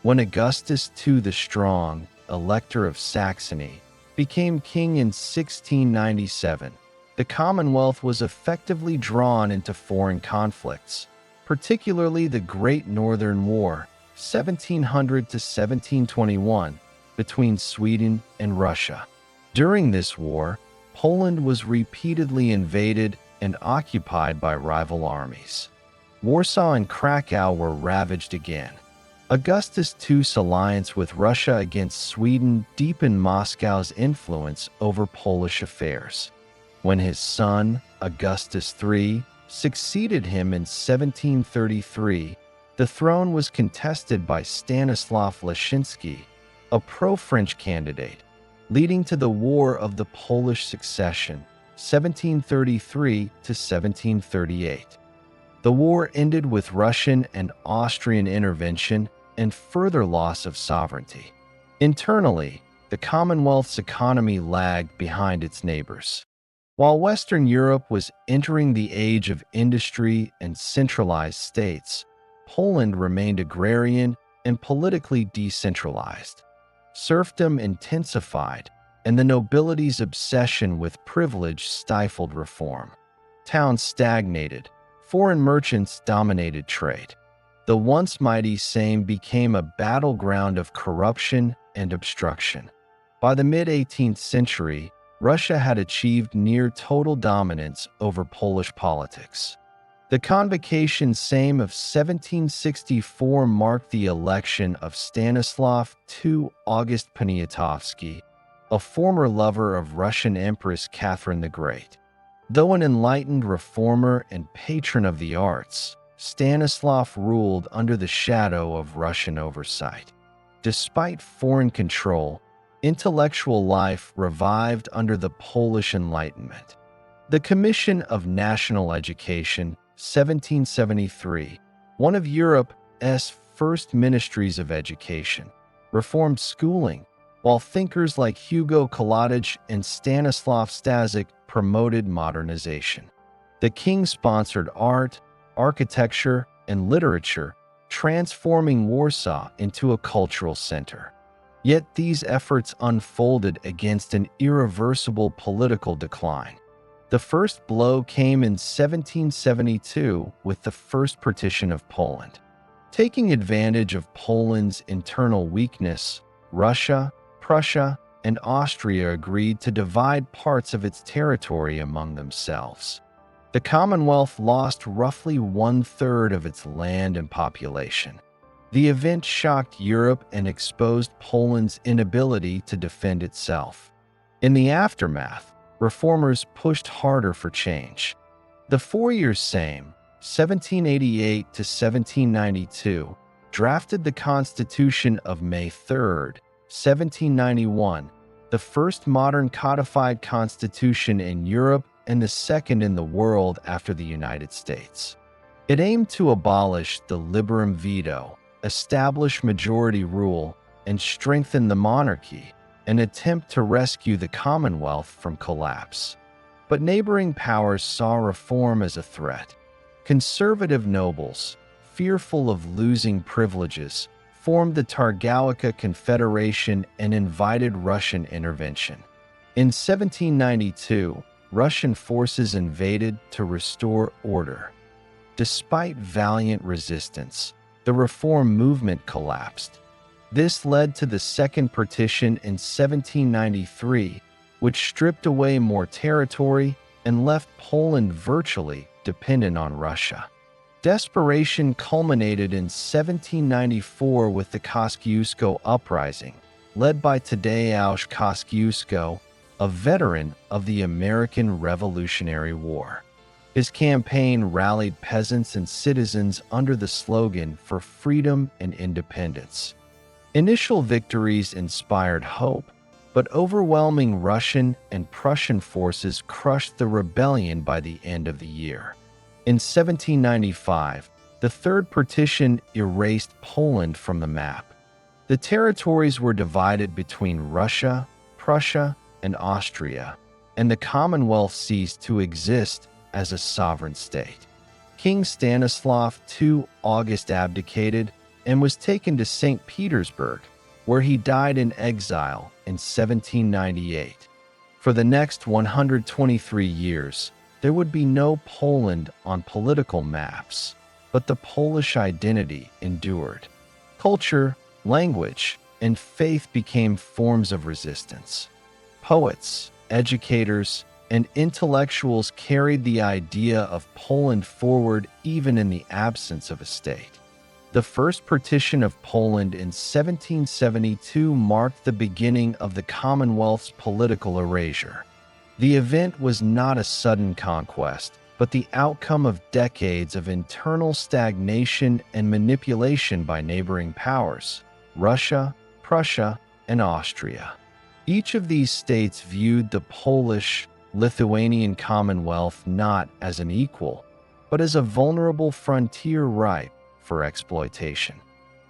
When Augustus II the Strong, Elector of Saxony, became king in 1697, the Commonwealth was effectively drawn into foreign conflicts, particularly the Great Northern War, 1700 to 1721, between Sweden and Russia. During this war, Poland was repeatedly invaded and occupied by rival armies. Warsaw and Krakow were ravaged again. Augustus II's alliance with Russia against Sweden deepened Moscow's influence over Polish affairs. When his son, Augustus III, succeeded him in 1733, the throne was contested by Stanislaw Leszczynski, a pro-French candidate, leading to the War of the Polish Succession, 1733 to 1738. The war ended with Russian and Austrian intervention and further loss of sovereignty. Internally, the Commonwealth's economy lagged behind its neighbors. While Western Europe was entering the age of industry and centralized states, Poland remained agrarian and politically decentralized. Serfdom intensified, and the nobility's obsession with privilege stifled reform. Towns stagnated, Foreign merchants dominated trade. The once mighty Sejm became a battleground of corruption and obstruction. By the mid-18th century, Russia had achieved near total dominance over Polish politics. The Convocation Sejm of 1764 marked the election of Stanislav II August Poniatowski, a former lover of Russian Empress Catherine the Great. Though an enlightened reformer and patron of the arts, Stanislav ruled under the shadow of Russian oversight. Despite foreign control, intellectual life revived under the Polish Enlightenment. The Commission of National Education, 1773, one of Europe's first ministries of education, reformed schooling, while thinkers like Hugo Kolodich and Stanislav Staszic promoted modernization. The king sponsored art, architecture, and literature, transforming Warsaw into a cultural center. Yet these efforts unfolded against an irreversible political decline. The first blow came in 1772 with the First Partition of Poland. Taking advantage of Poland's internal weakness, Russia, Prussia, and Austria agreed to divide parts of its territory among themselves. The Commonwealth lost roughly one-third of its land and population. The event shocked Europe and exposed Poland's inability to defend itself. In the aftermath, reformers pushed harder for change. The four-year Sejm, 1788 to 1792, drafted the Constitution of May 3, 1791, the first modern codified constitution in Europe and the second in the world after the United States. It aimed to abolish the liberum veto, establish majority rule, and strengthen the monarchy, an attempt to rescue the Commonwealth from collapse. But neighboring powers saw reform as a threat. Conservative nobles, fearful of losing privileges, formed the Targowica Confederation and invited Russian intervention. In 1792, Russian forces invaded to restore order. Despite valiant resistance, the reform movement collapsed. This led to the Second Partition in 1793, which stripped away more territory and left Poland virtually dependent on Russia. Desperation culminated in 1794 with the Kosciuszko Uprising, led by Tadeusz Kosciuszko, a veteran of the American Revolutionary War. His campaign rallied peasants and citizens under the slogan for freedom and independence. Initial victories inspired hope, but overwhelming Russian and Prussian forces crushed the rebellion by the end of the year. In 1795, the Third Partition erased Poland from the map. The territories were divided between Russia, Prussia, and Austria, and the Commonwealth ceased to exist as a sovereign state. King Stanislav II August abdicated and was taken to St. Petersburg, where he died in exile in 1798. For the next 123 years, there would be no Poland on political maps, but the Polish identity endured. Culture, language, and faith became forms of resistance. Poets, educators, and intellectuals carried the idea of Poland forward even in the absence of a state. The First Partition of Poland in 1772 marked the beginning of the Commonwealth's political erasure. The event was not a sudden conquest, but the outcome of decades of internal stagnation and manipulation by neighboring powers, Russia, Prussia, and Austria. Each of these states viewed the Polish, Lithuanian Commonwealth not as an equal, but as a vulnerable frontier ripe for exploitation.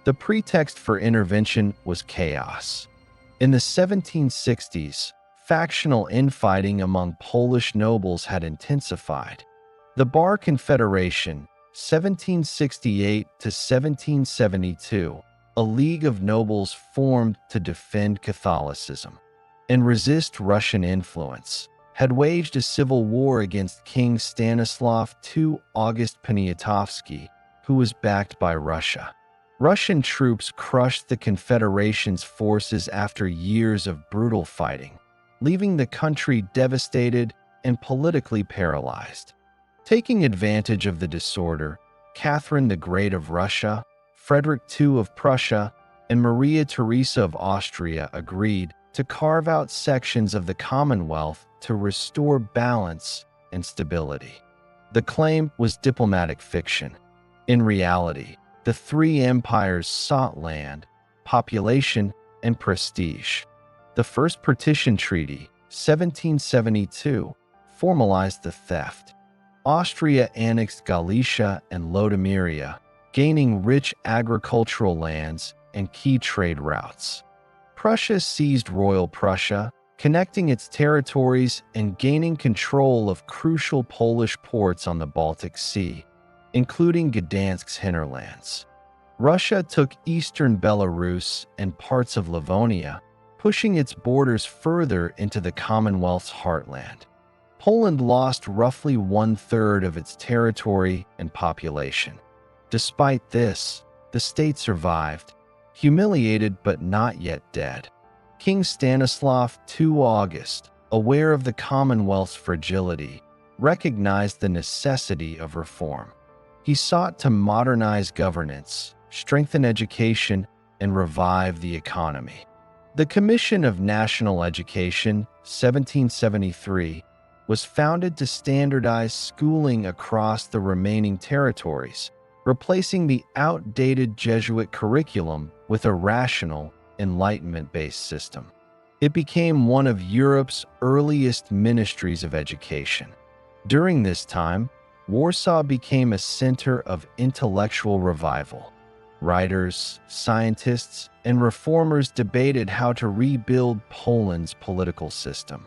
The pretext for intervention was chaos. In the 1760s, factional infighting among Polish nobles had intensified. The Bar Confederation, 1768 to 1772, a league of nobles formed to defend Catholicism and resist Russian influence, had waged a civil war against King Stanislav II August Poniatowski, who was backed by Russia. Russian troops crushed the Confederation's forces after years of brutal fighting, leaving the country devastated and politically paralyzed. Taking advantage of the disorder, Catherine the Great of Russia, Frederick II of Prussia, and Maria Theresa of Austria agreed to carve out sections of the Commonwealth to restore balance and stability. The claim was diplomatic fiction. In reality, the three empires sought land, population, and prestige. The First Partition Treaty, 1772, formalized the theft. Austria annexed Galicia and Lodomeria, gaining rich agricultural lands and key trade routes. Prussia seized Royal Prussia, connecting its territories and gaining control of crucial Polish ports on the Baltic Sea, including Gdansk's hinterlands. Russia took eastern Belarus and parts of Livonia, pushing its borders further into the Commonwealth's heartland. Poland lost roughly one-third of its territory and population. Despite this, the state survived, humiliated but not yet dead. King Stanislav II August, aware of the Commonwealth's fragility, recognized the necessity of reform. He sought to modernize governance, strengthen education, and revive the economy. The Commission of National Education, 1773, was founded to standardize schooling across the remaining territories, replacing the outdated Jesuit curriculum with a rational, Enlightenment-based system. It became one of Europe's earliest ministries of education. During this time, Warsaw became a center of intellectual revival. Writers, scientists, and reformers debated how to rebuild Poland's political system.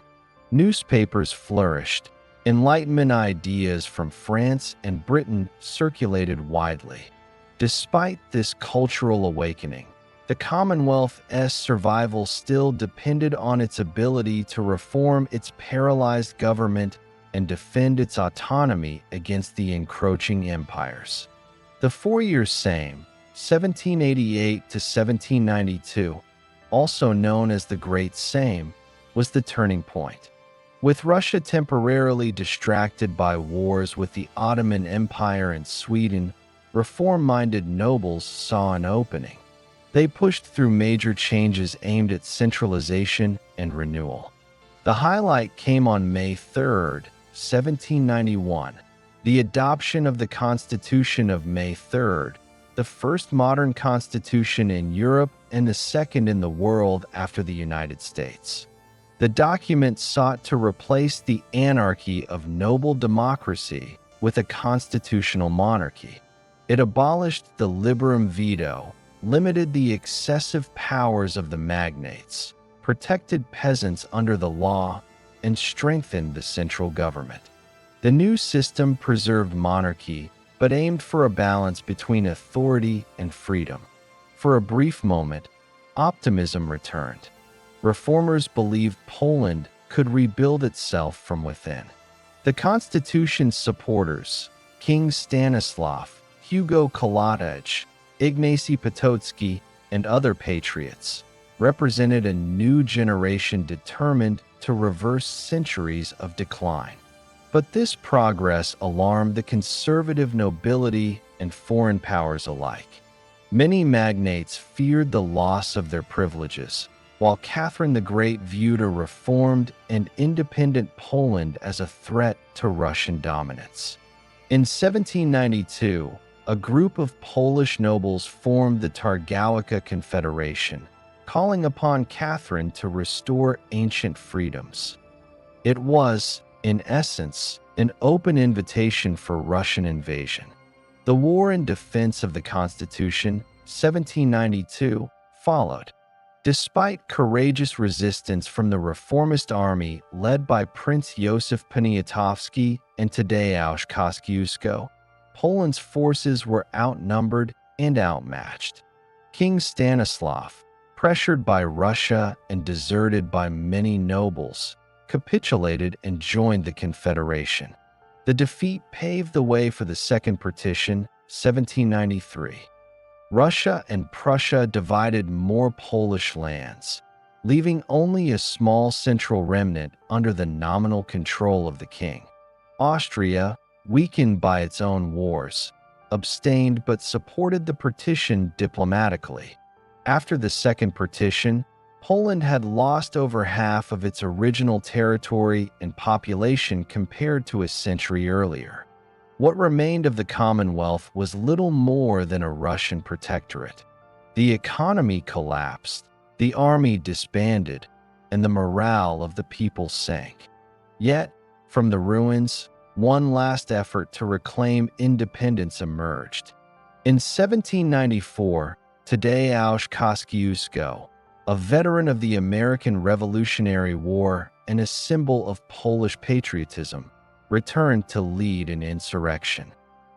Newspapers flourished. Enlightenment ideas from France and Britain circulated widely. Despite this cultural awakening, the Commonwealth's survival still depended on its ability to reform its paralyzed government and defend its autonomy against the encroaching empires. The four-year Sejm, 1788 to 1792, also known as the Great Sejm, was the turning point. With Russia temporarily distracted by wars with the Ottoman Empire and Sweden, reform-minded nobles saw an opening. They pushed through major changes aimed at centralization and renewal. The highlight came on May 3, 1791, the adoption of the Constitution of May 3, the first modern constitution in Europe and the second in the world after the United States. The document sought to replace the anarchy of noble democracy with a constitutional monarchy. It abolished the liberum veto, limited the excessive powers of the magnates, protected peasants under the law, and strengthened the central government. The new system preserved monarchy, but aimed for a balance between authority and freedom. For a brief moment, optimism returned. Reformers believed Poland could rebuild itself from within. The Constitution's supporters, King Stanislav, Hugo Kołłątaj, Ignacy Potocki, and other patriots, represented a new generation determined to reverse centuries of decline. But this progress alarmed the conservative nobility and foreign powers alike. Many magnates feared the loss of their privileges, while Catherine the Great viewed a reformed and independent Poland as a threat to Russian dominance. In 1792, a group of Polish nobles formed the Targowica Confederation, calling upon Catherine to restore ancient freedoms. It was, in essence, an open invitation for Russian invasion. The war in defense of the Constitution, 1792, followed. Despite courageous resistance from the reformist army led by Prince Józef Poniatowski and Tadeusz Kosciuszko, Poland's forces were outnumbered and outmatched. King Stanislav, pressured by Russia and deserted by many nobles, capitulated and joined the Confederation. The defeat paved the way for the Second Partition, 1793. Russia and Prussia divided more Polish lands, leaving only a small central remnant under the nominal control of the king. Austria, weakened by its own wars, abstained but supported the partition diplomatically. After the Second Partition, Poland had lost over half of its original territory and population compared to a century earlier. What remained of the Commonwealth was little more than a Russian protectorate. The economy collapsed, the army disbanded, and the morale of the people sank. Yet, from the ruins, one last effort to reclaim independence emerged. In 1794, Tadeusz Kosciuszko, a veteran of the American Revolutionary War and a symbol of Polish patriotism, returned to lead an insurrection.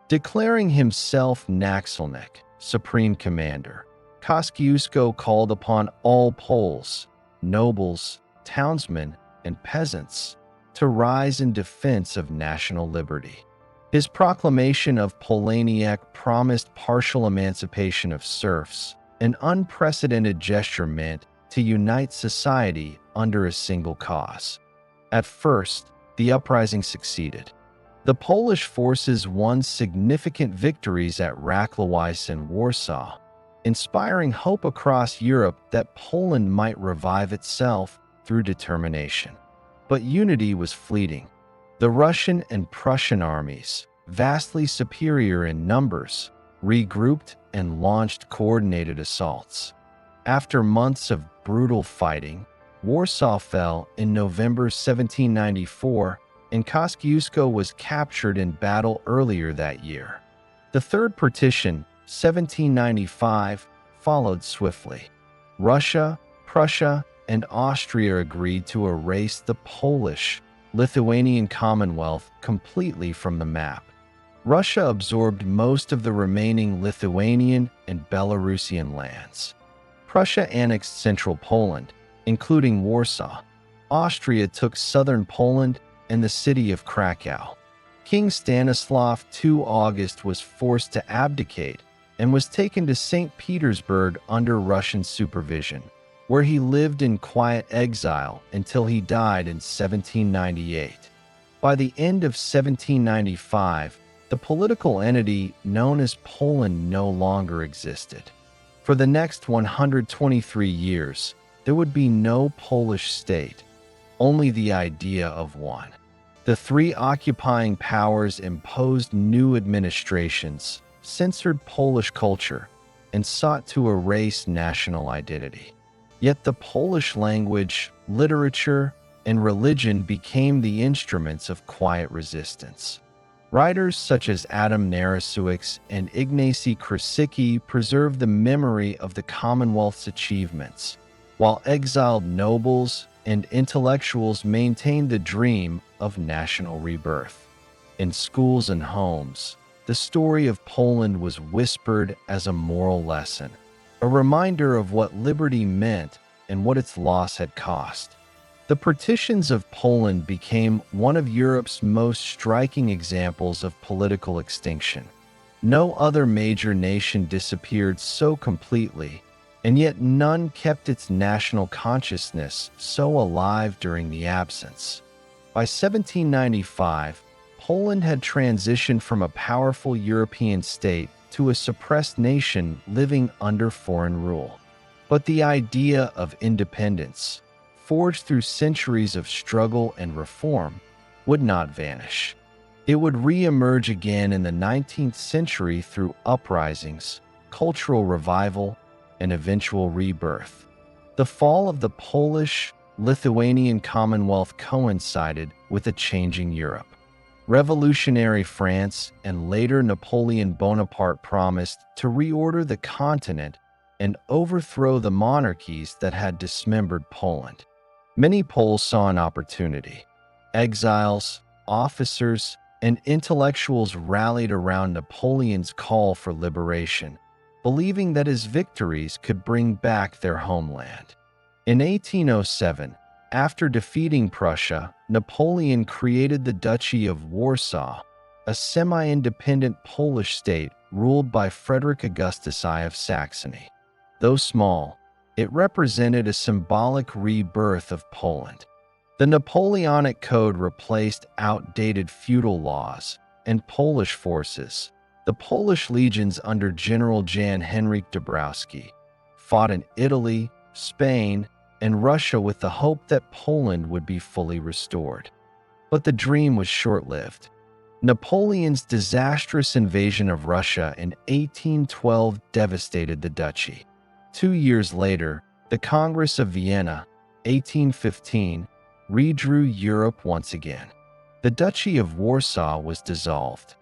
Declaring himself Naczelnik, supreme commander, Kosciuszko called upon all Poles, nobles, townsmen, and peasants to rise in defense of national liberty. His proclamation of Polaniec promised partial emancipation of serfs, an unprecedented gesture meant to unite society under a single cause. At first, the uprising succeeded. The Polish forces won significant victories at Rakłowice and Warsaw, inspiring hope across Europe that Poland might revive itself through determination. But unity was fleeting. The Russian and Prussian armies, vastly superior in numbers, regrouped and launched coordinated assaults. After months of brutal fighting, Warsaw fell in November 1794, and Kosciuszko was captured in battle earlier that year. The Third Partition, 1795, followed swiftly. Russia, Prussia, and Austria agreed to erase the Polish, Lithuanian Commonwealth completely from the map. Russia absorbed most of the remaining Lithuanian and Belarusian lands. Prussia annexed central Poland, including Warsaw. Austria took southern Poland and the city of Krakow. King Stanislav II August was forced to abdicate and was taken to St. Petersburg under Russian supervision, where he lived in quiet exile until he died in 1798. By the end of 1795, the political entity known as Poland no longer existed. For the next 123 years, there would be no Polish state, only the idea of one. The three occupying powers imposed new administrations, censored Polish culture, and sought to erase national identity. Yet the Polish language, literature, and religion became the instruments of quiet resistance. Writers such as Adam Narasiewicz and Ignacy Krasicki preserved the memory of the Commonwealth's achievements, while exiled nobles and intellectuals maintained the dream of national rebirth. In schools and homes, the story of Poland was whispered as a moral lesson, a reminder of what liberty meant and what its loss had cost. The partitions of Poland became one of Europe's most striking examples of political extinction. No other major nation disappeared so completely, and yet none kept its national consciousness so alive during the absence. By 1795, Poland had transitioned from a powerful European state to a suppressed nation living under foreign rule. But the idea of independence, forged through centuries of struggle and reform, would not vanish. It would re-emerge again in the 19th century through uprisings, cultural revival, and eventual rebirth. The fall of the Polish-Lithuanian Commonwealth coincided with a changing Europe. Revolutionary France and later Napoleon Bonaparte promised to reorder the continent and overthrow the monarchies that had dismembered Poland. Many Poles saw an opportunity. Exiles, officers, and intellectuals rallied around Napoleon's call for liberation, believing that his victories could bring back their homeland. In 1807, After defeating Prussia, Napoleon created the Duchy of Warsaw, a semi-independent Polish state ruled by Frederick Augustus I of Saxony. Though small, it represented a symbolic rebirth of Poland. The Napoleonic Code replaced outdated feudal laws and Polish forces. The Polish legions under General Jan Henryk Dąbrowski fought in Italy, Spain, and Russia with the hope that Poland would be fully restored. But the dream was short-lived. Napoleon's disastrous invasion of Russia in 1812 devastated the duchy. 2 years later, the Congress of Vienna, 1815, redrew Europe once again. The Duchy of Warsaw was dissolved.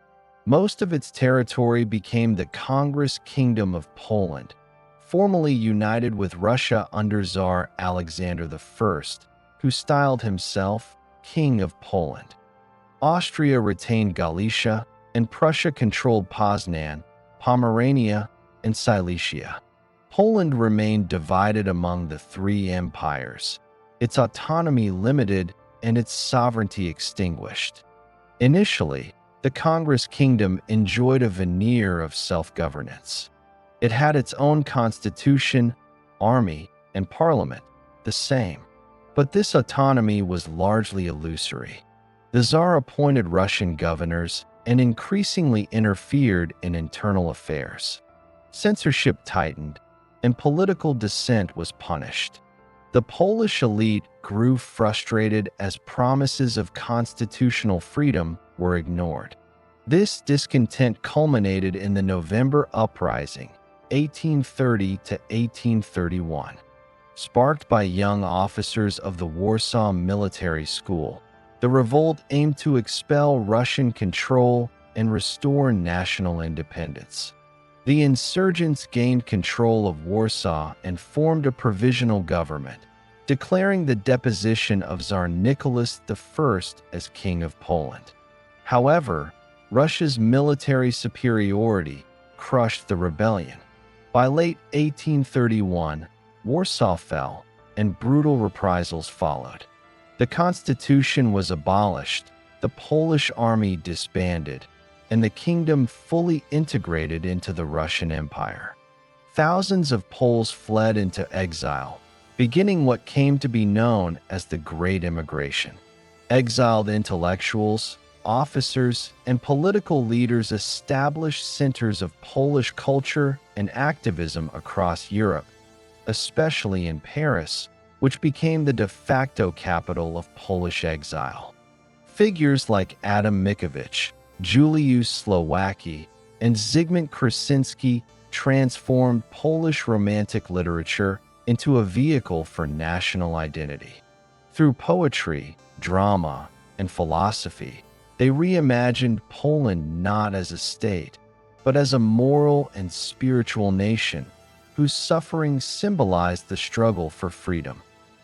Most of its territory became the Congress Kingdom of Poland, formally united with Russia under Tsar Alexander I, who styled himself King of Poland. Austria retained Galicia, and Prussia controlled Poznan, Pomerania, and Silesia. Poland remained divided among the three empires, its autonomy limited and its sovereignty extinguished. Initially, the Congress Kingdom enjoyed a veneer of self-governance. It had its own constitution, army, and parliament, the same. But this autonomy was largely illusory. The Tsar appointed Russian governors and increasingly interfered in internal affairs. Censorship tightened, and political dissent was punished. The Polish elite grew frustrated as promises of constitutional freedom were ignored. This discontent culminated in the November Uprising, 1830 to 1831. Sparked by young officers of the Warsaw Military School, the revolt aimed to expel Russian control and restore national independence. The insurgents gained control of Warsaw and formed a provisional government, declaring the deposition of Tsar Nicholas I as King of Poland. However, Russia's military superiority crushed the rebellion. By late 1831, Warsaw fell, and brutal reprisals followed. The constitution was abolished, the Polish army disbanded, and the kingdom fully integrated into the Russian Empire. Thousands of Poles fled into exile, beginning what came to be known as the Great Immigration. Exiled intellectuals, officers, and political leaders established centers of Polish culture and activism across Europe, especially in Paris, which became the de facto capital of Polish exile. Figures like Adam Mickiewicz, Juliusz Slowacki, and Zygmunt Krasinski transformed Polish Romantic literature into a vehicle for national identity. Through poetry, drama, and philosophy, they reimagined Poland not as a state, but as a moral and spiritual nation whose suffering symbolized the struggle for freedom.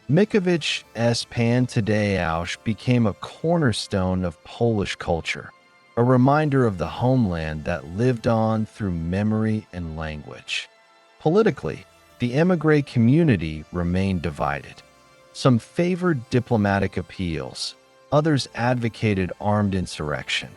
Mickiewicz's Pan Tadeusz became a cornerstone of Polish culture, a reminder of the homeland that lived on through memory and language. Politically, the émigré community remained divided. Some favored diplomatic appeals, others advocated armed insurrection.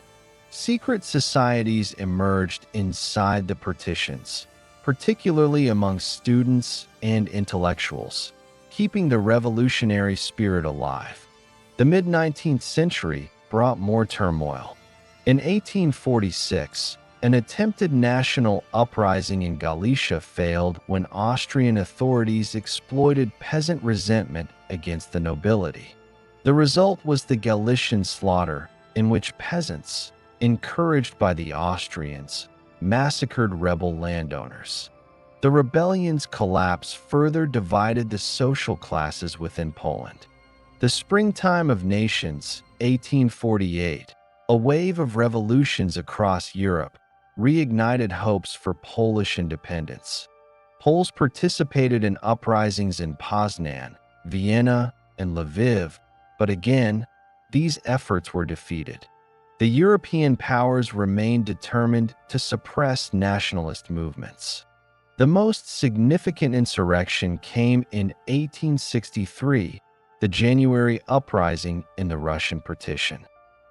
Secret societies emerged inside the partitions, particularly among students and intellectuals, keeping the revolutionary spirit alive. The mid-19th century brought more turmoil. In 1846, an attempted national uprising in Galicia failed when Austrian authorities exploited peasant resentment against the nobility. The result was the Galician slaughter, in which peasants, encouraged by the Austrians, massacred rebel landowners. The rebellion's collapse further divided the social classes within Poland. The Springtime of Nations, 1848, a wave of revolutions across Europe, reignited hopes for Polish independence. Poles participated in uprisings in Poznan, Vienna, and Lviv, but again, these efforts were defeated. The European powers remained determined to suppress nationalist movements. The most significant insurrection came in 1863, the January uprising in the Russian partition.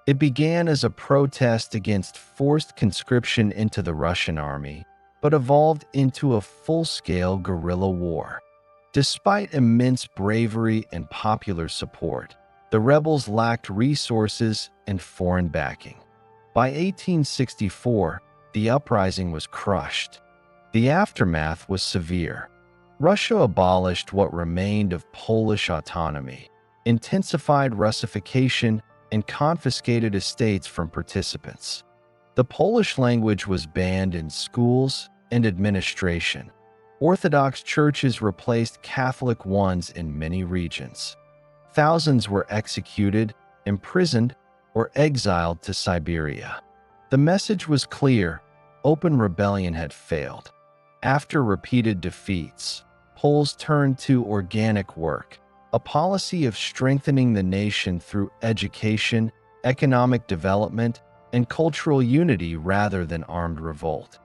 It began as a protest against forced conscription into the Russian army, but evolved into a full-scale guerrilla war. Despite immense bravery and popular support, the rebels lacked resources and foreign backing. By 1864, the uprising was crushed. The aftermath was severe. Russia abolished what remained of Polish autonomy, intensified Russification, and confiscated estates from participants. The Polish language was banned in schools and administration. Orthodox churches replaced Catholic ones in many regions. Thousands were executed, imprisoned, or exiled to Siberia. The message was clear: open rebellion had failed. After repeated defeats, Poles turned to organic work, a policy of strengthening the nation through education, economic development, and cultural unity rather than armed revolt.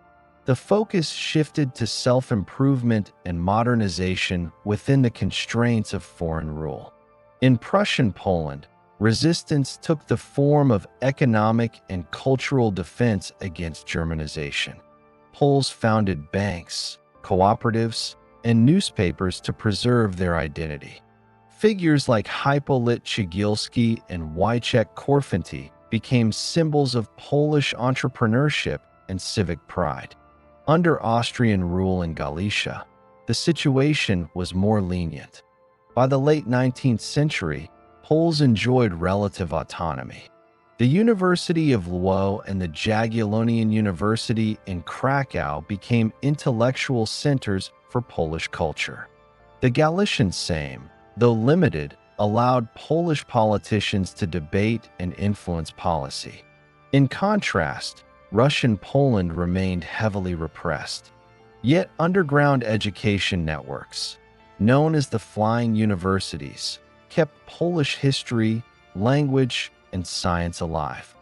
The focus shifted to self-improvement and modernization within the constraints of foreign rule. In Prussian Poland, resistance took the form of economic and cultural defense against Germanization. Poles founded banks, cooperatives, and newspapers to preserve their identity. Figures like Hippolyt Jagiellonian and Wojciech Korfanty became symbols of Polish entrepreneurship and civic pride. Under Austrian rule in Galicia, the situation was more lenient. By the late 19th century, Poles enjoyed relative autonomy. The University of Lwów and the Jagiellonian University in Krakow became intellectual centers for Polish culture. The Galician Sejm, though limited, allowed Polish politicians to debate and influence policy. In contrast, Russian Poland remained heavily repressed. Yet underground education networks, known as the Flying Universities, kept Polish history, language, and science alive.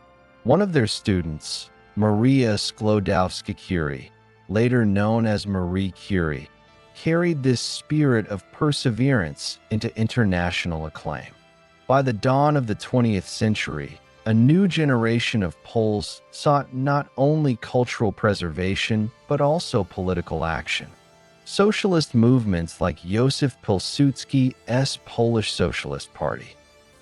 One of their students, Maria Sklodowska-Curie, later known as Marie Curie, carried this spirit of perseverance into international acclaim. By the dawn of the 20th century, a new generation of Poles sought not only cultural preservation but also political action. Socialist movements like Józef Pilsudski's Polish Socialist Party,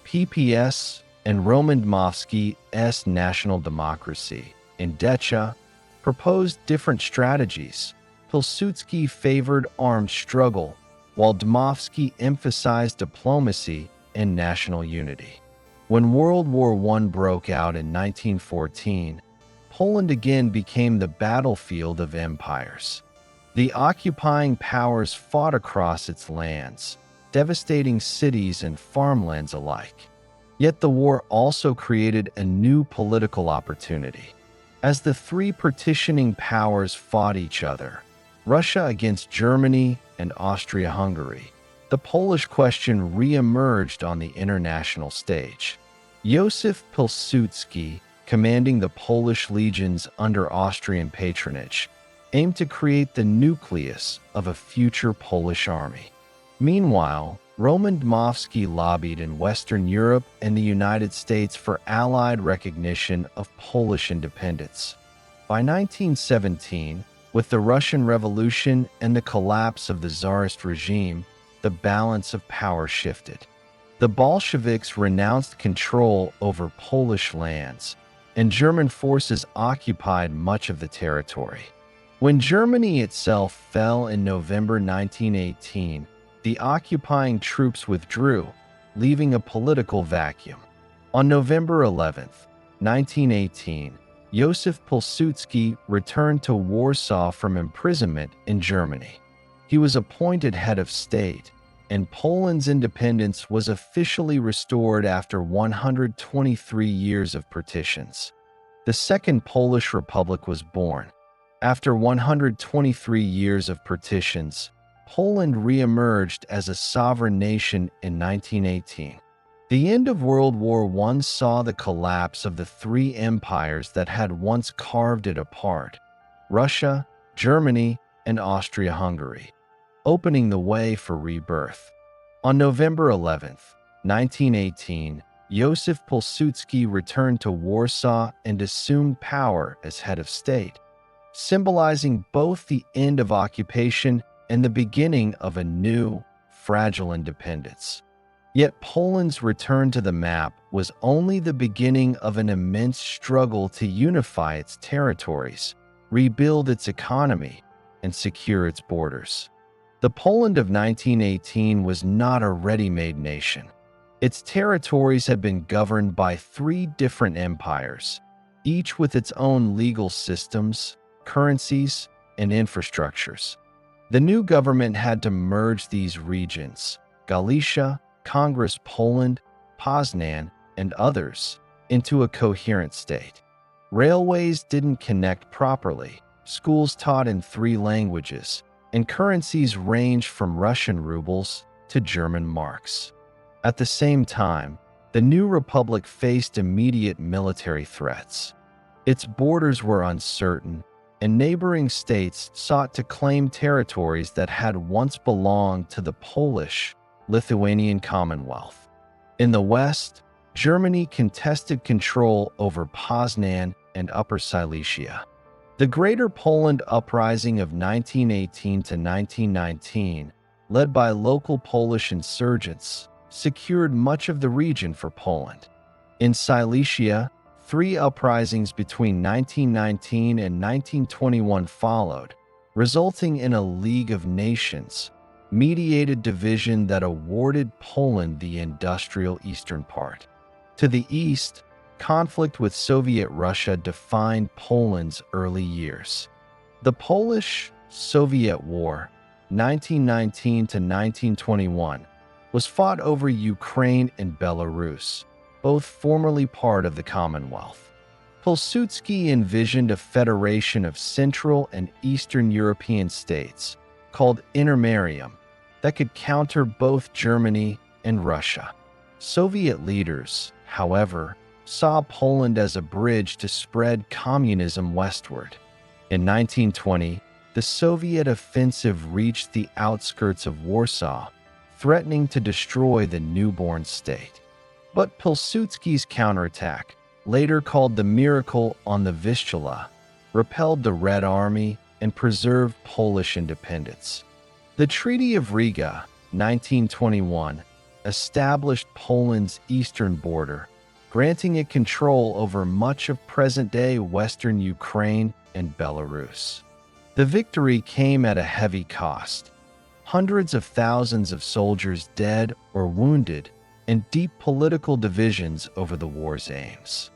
PPS, and Roman Dmowski's National Democracy in Decha proposed different strategies. Pilsudski favored armed struggle, while Dmowski emphasized diplomacy and national unity. When World War I broke out in 1914, Poland again became the battlefield of empires. The occupying powers fought across its lands, devastating cities and farmlands alike. Yet the war also created a new political opportunity. As the three partitioning powers fought each other, Russia against Germany and Austria-Hungary, the Polish question re-emerged on the international stage. Józef Pilsudski, commanding the Polish legions under Austrian patronage, aimed to create the nucleus of a future Polish army. Meanwhile, Roman Dmowski lobbied in Western Europe and the United States for Allied recognition of Polish independence. By 1917, with the Russian Revolution and the collapse of the Tsarist regime, the balance of power shifted. The Bolsheviks renounced control over Polish lands, and German forces occupied much of the territory. When Germany itself fell in November 1918, the occupying troops withdrew, leaving a political vacuum. On November 11, 1918, Józef Pilsudski returned to Warsaw from imprisonment in Germany. He was appointed head of state, and Poland's independence was officially restored after 123 years of partitions. The Second Polish Republic was born. After 123 years of partitions, Poland re-emerged as a sovereign nation in 1918. The end of World War I saw the collapse of the three empires that had once carved it apart: Russia, Germany, and Austria-Hungary, opening the way for rebirth. On November 11, 1918, Józef Pilsudski returned to Warsaw and assumed power as head of state, symbolizing both the end of occupation and the beginning of a new, fragile independence. Yet Poland's return to the map was only the beginning of an immense struggle to unify its territories, rebuild its economy, and secure its borders. The Poland of 1918 was not a ready-made nation. Its territories had been governed by three different empires, each with its own legal systems, currencies, and infrastructures. The new government had to merge these regions, Galicia, Congress Poland, Poznan, and others, into a coherent state. Railways didn't connect properly, schools taught in three languages, and currencies ranged from Russian rubles to German marks. At the same time, the new republic faced immediate military threats. Its borders were uncertain, and neighboring states sought to claim territories that had once belonged to the Polish, Lithuanian Commonwealth. In the West, Germany contested control over Poznan and Upper Silesia. The Greater Poland Uprising of 1918 to 1919, led by local Polish insurgents, secured much of the region for Poland. In Silesia, three uprisings between 1919 and 1921 followed, resulting in a League of Nations mediated division that awarded Poland the industrial eastern part. To the east, conflict with Soviet Russia defined Poland's early years. The Polish-Soviet War, 1919 to 1921, was fought over Ukraine and Belarus, both formerly part of the Commonwealth. Pilsudski envisioned a federation of Central and Eastern European states, called Intermarium, that could counter both Germany and Russia. Soviet leaders, however, saw Poland as a bridge to spread communism westward. In 1920, the Soviet offensive reached the outskirts of Warsaw, threatening to destroy the newborn state. But Pilsudski's counterattack, later called the Miracle on the Vistula, repelled the Red Army and preserved Polish independence. The Treaty of Riga, 1921, established Poland's eastern border, granting it control over much of present-day western Ukraine and Belarus. The victory came at a heavy cost. Hundreds of thousands of soldiers dead or wounded, and deep political divisions over the war's aims.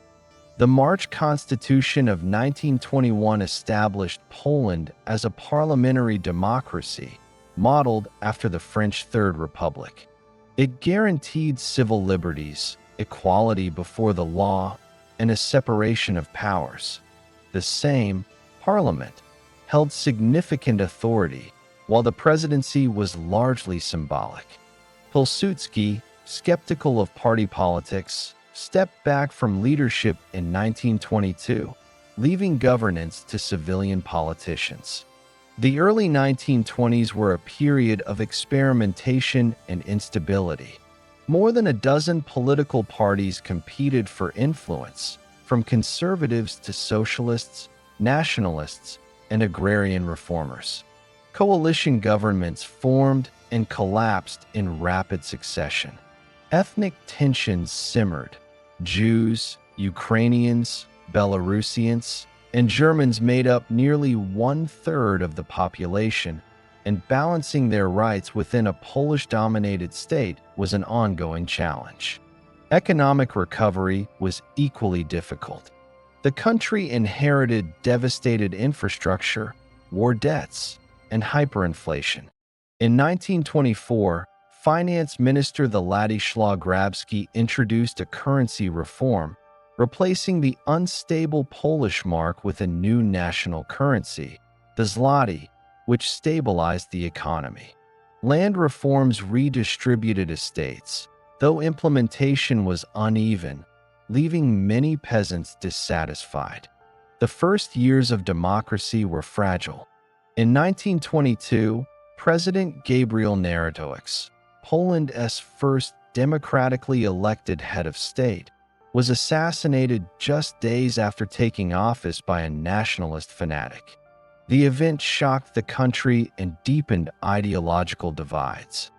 The March Constitution of 1921 established Poland as a parliamentary democracy, modeled after the French Third Republic. It guaranteed civil liberties, equality before the law, and a separation of powers. The same parliament held significant authority, while the presidency was largely symbolic. Pilsudski, skeptical of party politics, stepped back from leadership in 1922, leaving governance to civilian politicians. The early 1920s were a period of experimentation and instability. More than a dozen political parties competed for influence, from conservatives to socialists, nationalists, and agrarian reformers. Coalition governments formed and collapsed in rapid succession. Ethnic tensions simmered. Jews, Ukrainians, Belarusians, and Germans made up nearly one-third of the population, and balancing their rights within a Polish-dominated state was an ongoing challenge. Economic recovery was equally difficult. The country inherited devastated infrastructure, war debts, and hyperinflation. In 1924, Finance Minister Władysław Grabski introduced a currency reform, replacing the unstable Polish mark with a new national currency, the zloty, which stabilized the economy. Land reforms redistributed estates, though implementation was uneven, leaving many peasants dissatisfied. The first years of democracy were fragile. In 1922, President Gabriel Narutowicz, Poland's first democratically elected head of state, was assassinated just days after taking office by a nationalist fanatic. The event shocked the country and deepened ideological divides.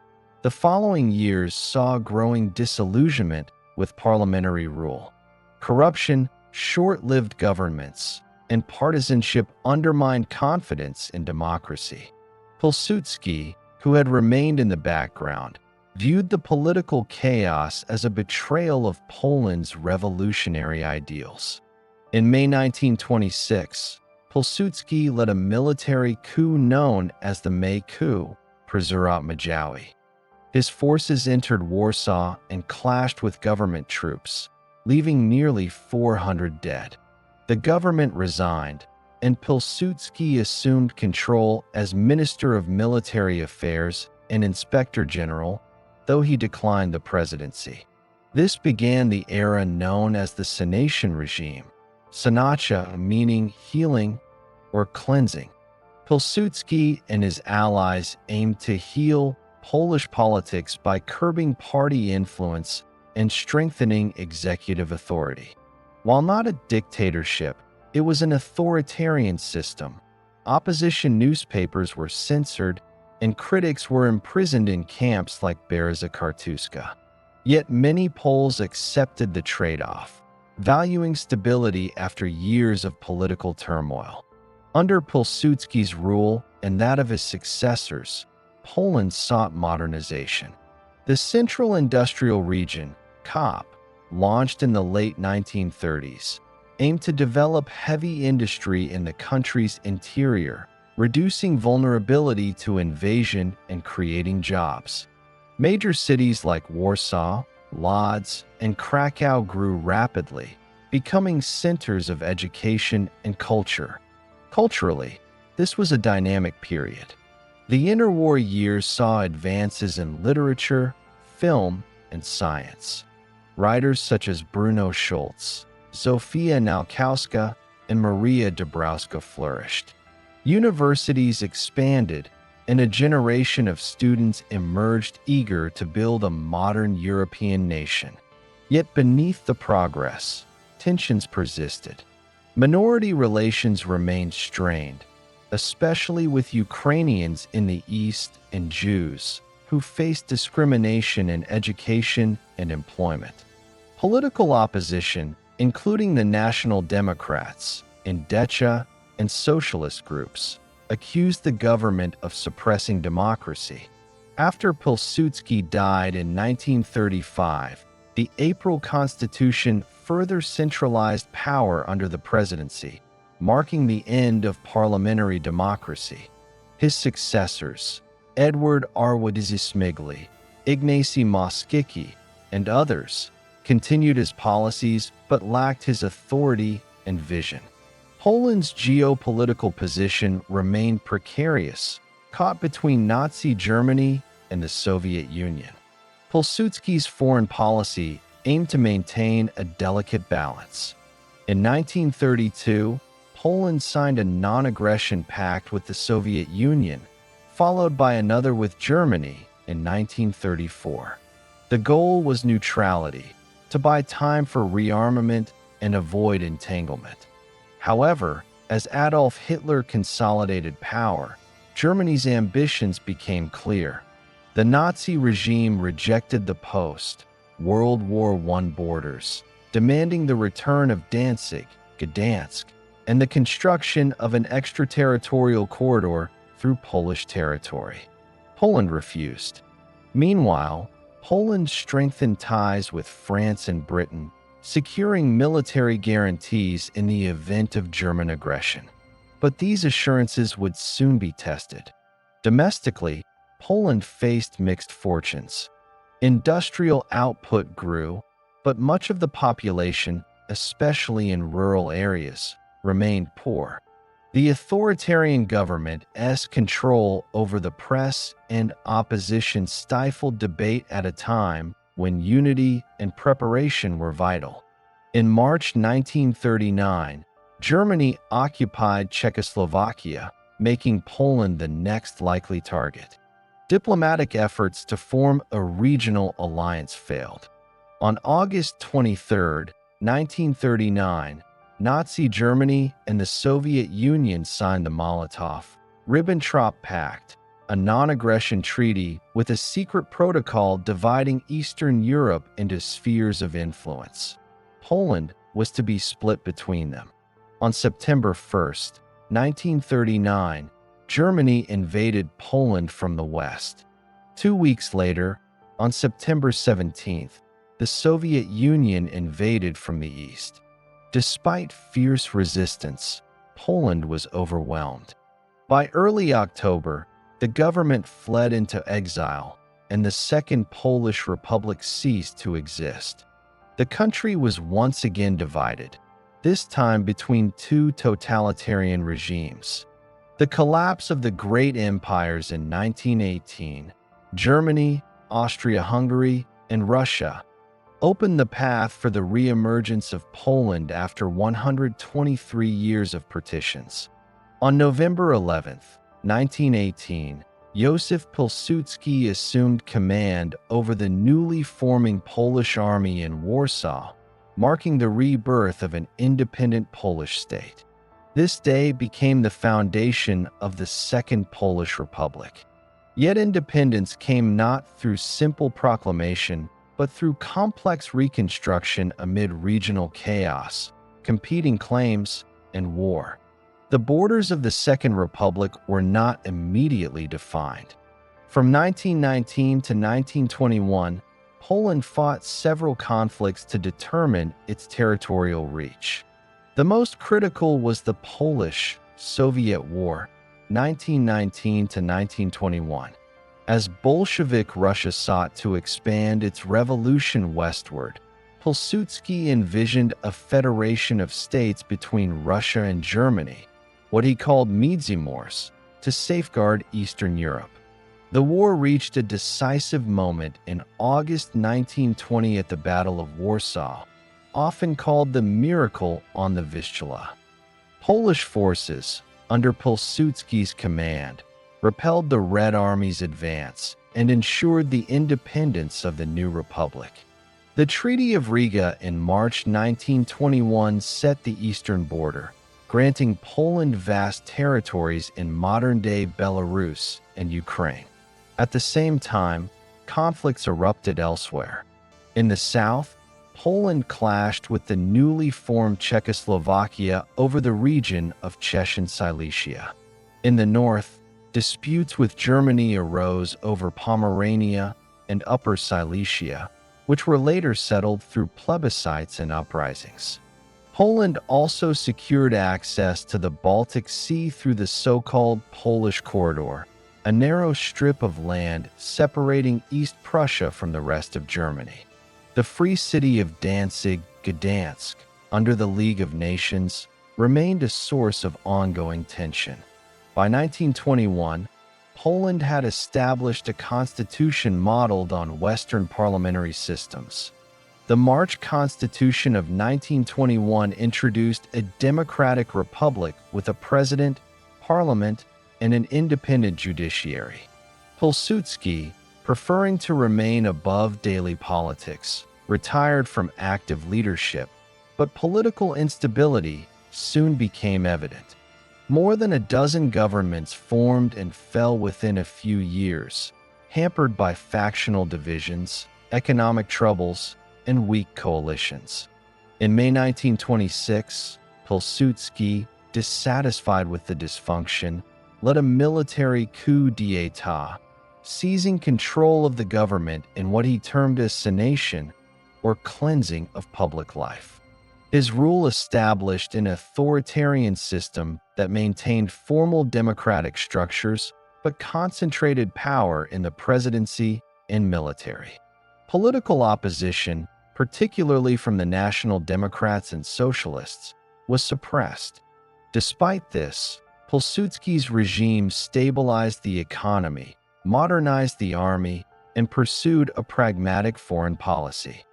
The following years saw growing disillusionment with parliamentary rule. Corruption, short-lived governments, and partisanship undermined confidence in democracy. Pilsudski, who had remained in the background, viewed the political chaos as a betrayal of Poland's revolutionary ideals. In May 1926, Pilsudski led a military coup known as the May Coup, Przerzut Majowi. His forces entered Warsaw and clashed with government troops, leaving nearly 400 dead. The government resigned, and Pilsudski assumed control as Minister of Military Affairs and Inspector General, though he declined the presidency. This began the era known as the Sanation regime, Sanacja meaning healing or cleansing. Pilsudski and his allies aimed to heal Polish politics by curbing party influence and strengthening executive authority. While not a dictatorship, it was an authoritarian system. Opposition newspapers were censored, and critics were imprisoned in camps like Bereza Kartuska. Yet many Poles accepted the trade-off, valuing stability after years of political turmoil. Under Pilsudski's rule and that of his successors, Poland sought modernization. The Central Industrial Region, COP, launched in the late 1930s, aimed to develop heavy industry in the country's interior, reducing vulnerability to invasion and creating jobs. Major cities like Warsaw, Lodz, and Krakow grew rapidly, becoming centers of education and culture. Culturally, this was a dynamic period. The interwar years saw advances in literature, film, and science. Writers such as Bruno Schulz, Zofia Nałkowska, and Maria Dabrowska flourished. Universities expanded, and a generation of students emerged eager to build a modern European nation. Yet beneath the progress, tensions persisted. Minority relations remained strained, especially with Ukrainians in the East and Jews, who faced discrimination in education and employment. Political opposition, including the National Democrats, Indecha, and socialist groups, accused the government of suppressing democracy. After Pilsudski died in 1935, the April Constitution further centralized power under the presidency, marking the end of parliamentary democracy. His successors, Edward Arwadzismigli, Ignacy Mościcki, and others, continued his policies but lacked his authority and vision. Poland's geopolitical position remained precarious, caught between Nazi Germany and the Soviet Union. Pilsudski's foreign policy aimed to maintain a delicate balance. In 1932, Poland signed a non-aggression pact with the Soviet Union, followed by another with Germany in 1934. The goal was neutrality, to buy time for rearmament and avoid entanglement. However, as Adolf Hitler consolidated power, Germany's ambitions became clear. The Nazi regime rejected the post-World War I borders, demanding the return of Danzig, Gdansk, and the construction of an extraterritorial corridor through Polish territory. Poland refused. Meanwhile, Poland strengthened ties with France and Britain, securing military guarantees in the event of German aggression. But these assurances would soon be tested. Domestically, Poland faced mixed fortunes. Industrial output grew, but much of the population, especially in rural areas, remained poor. The authoritarian government's control over the press and opposition stifled debate at a time when unity and preparation were vital. In March 1939, Germany occupied Czechoslovakia, making Poland the next likely target. Diplomatic efforts to form a regional alliance failed. On August 23, 1939, Nazi Germany and the Soviet Union signed the Molotov-Ribbentrop Pact, a non-aggression treaty with a secret protocol dividing Eastern Europe into spheres of influence. Poland was to be split between them. On September 1, 1939, Germany invaded Poland from the west. 2 weeks later, on September 17, the Soviet Union invaded from the east. Despite fierce resistance, Poland was overwhelmed. By early October, the government fled into exile, and the Second Polish Republic ceased to exist. The country was once again divided, this time between two totalitarian regimes. The collapse of the great empires in 1918, Germany, Austria-Hungary, and Russia, opened the path for the re-emergence of Poland after 123 years of partitions. On November 11, 1918, Józef Pilsudski assumed command over the newly forming Polish army in Warsaw, marking the rebirth of an independent Polish state. This day became the foundation of the Second Polish Republic. Yet independence came not through simple proclamation, but through complex reconstruction amid regional chaos, competing claims, and war. The borders of the Second Republic were not immediately defined. From 1919 to 1921, Poland fought several conflicts to determine its territorial reach. The most critical was the Polish-Soviet War, 1919 to 1921. As Bolshevik Russia sought to expand its revolution westward, Pilsudski envisioned a federation of states between Russia and Germany, what he called Międzymorze, to safeguard Eastern Europe. The war reached a decisive moment in August 1920 at the Battle of Warsaw, often called the Miracle on the Vistula. Polish forces, under Pilsudski's command, repelled the Red Army's advance and ensured the independence of the new republic. The Treaty of Riga in March 1921 set the eastern border, granting Poland vast territories in modern-day Belarus and Ukraine. At the same time, conflicts erupted elsewhere. In the south, Poland clashed with the newly formed Czechoslovakia over the region of Chechen Silesia. In the north, disputes with Germany arose over Pomerania and Upper Silesia, which were later settled through plebiscites and uprisings. Poland also secured access to the Baltic Sea through the so-called Polish Corridor, a narrow strip of land separating East Prussia from the rest of Germany. The free city of Danzig, Gdansk, under the League of Nations, remained a source of ongoing tension. By 1921, Poland had established a constitution modeled on Western parliamentary systems. The March Constitution of 1921 introduced a democratic republic with a president, parliament, and an independent judiciary. Pilsudski, preferring to remain above daily politics, retired from active leadership, but political instability soon became evident. More than a dozen governments formed and fell within a few years, hampered by factional divisions, economic troubles, and weak coalitions. In May 1926, Pilsudski, dissatisfied with the dysfunction, led a military coup d'état, seizing control of the government in what he termed as sanation, or cleansing of public life. His rule established an authoritarian system that maintained formal democratic structures but concentrated power in the presidency and military. Political opposition, particularly from the National Democrats and Socialists, was suppressed. Despite this, Pilsudski's regime stabilized the economy, modernized the army, and pursued a pragmatic foreign policy.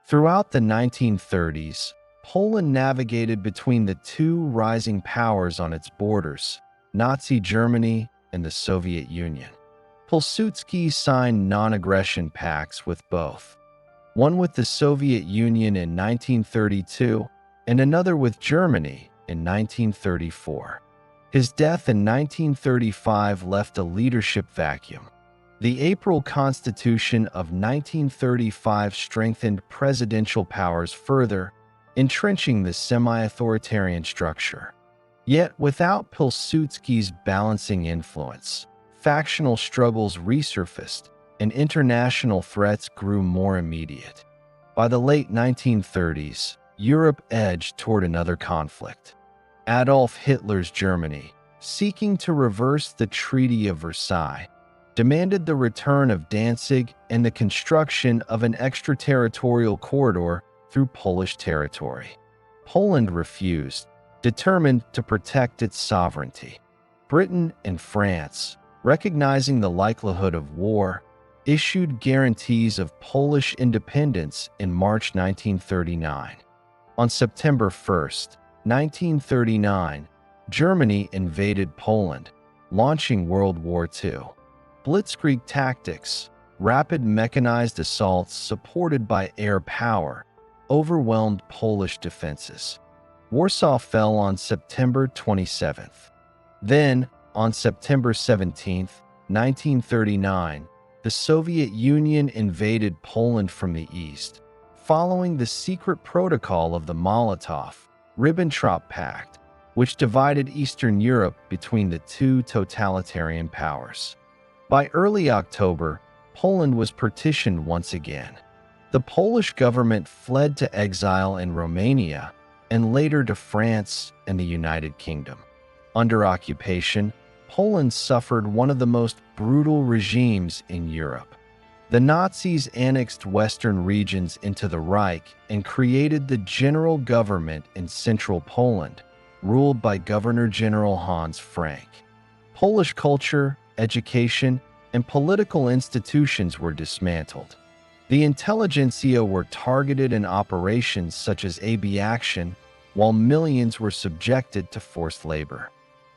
Throughout the 1930s, Poland navigated between the two rising powers on its borders, Nazi Germany and the Soviet Union. Pilsudski signed non-aggression pacts with both, one with the Soviet Union in 1932 and another with Germany in 1934. His death in 1935 left a leadership vacuum. The April Constitution of 1935 strengthened presidential powers further, entrenching the semi-authoritarian structure. Yet, without Pilsudski's balancing influence, factional struggles resurfaced and international threats grew more immediate. By the late 1930s, Europe edged toward another conflict. Adolf Hitler's Germany, seeking to reverse the Treaty of Versailles, demanded the return of Danzig and the construction of an extraterritorial corridor through Polish territory. Poland refused, determined to protect its sovereignty. Britain and France, recognizing the likelihood of war, issued guarantees of Polish independence in March 1939. On September 1, 1939, Germany invaded Poland, launching World War II. Blitzkrieg tactics, rapid mechanized assaults supported by air power, overwhelmed Polish defenses. Warsaw fell on September 27th. Then, on September 17, 1939, the Soviet Union invaded Poland from the east, following the secret protocol of the Molotov-Ribbentrop Pact, which divided Eastern Europe between the two totalitarian powers. By early October, Poland was partitioned once again. The Polish government fled to exile in Romania and later to France and the United Kingdom. Under occupation, Poland suffered one of the most brutal regimes in Europe. The Nazis annexed western regions into the Reich and created the General Government in central Poland, ruled by Governor-General Hans Frank. Polish culture, education, and political institutions were dismantled. The intelligentsia were targeted in operations such as AB Action, while millions were subjected to forced labor.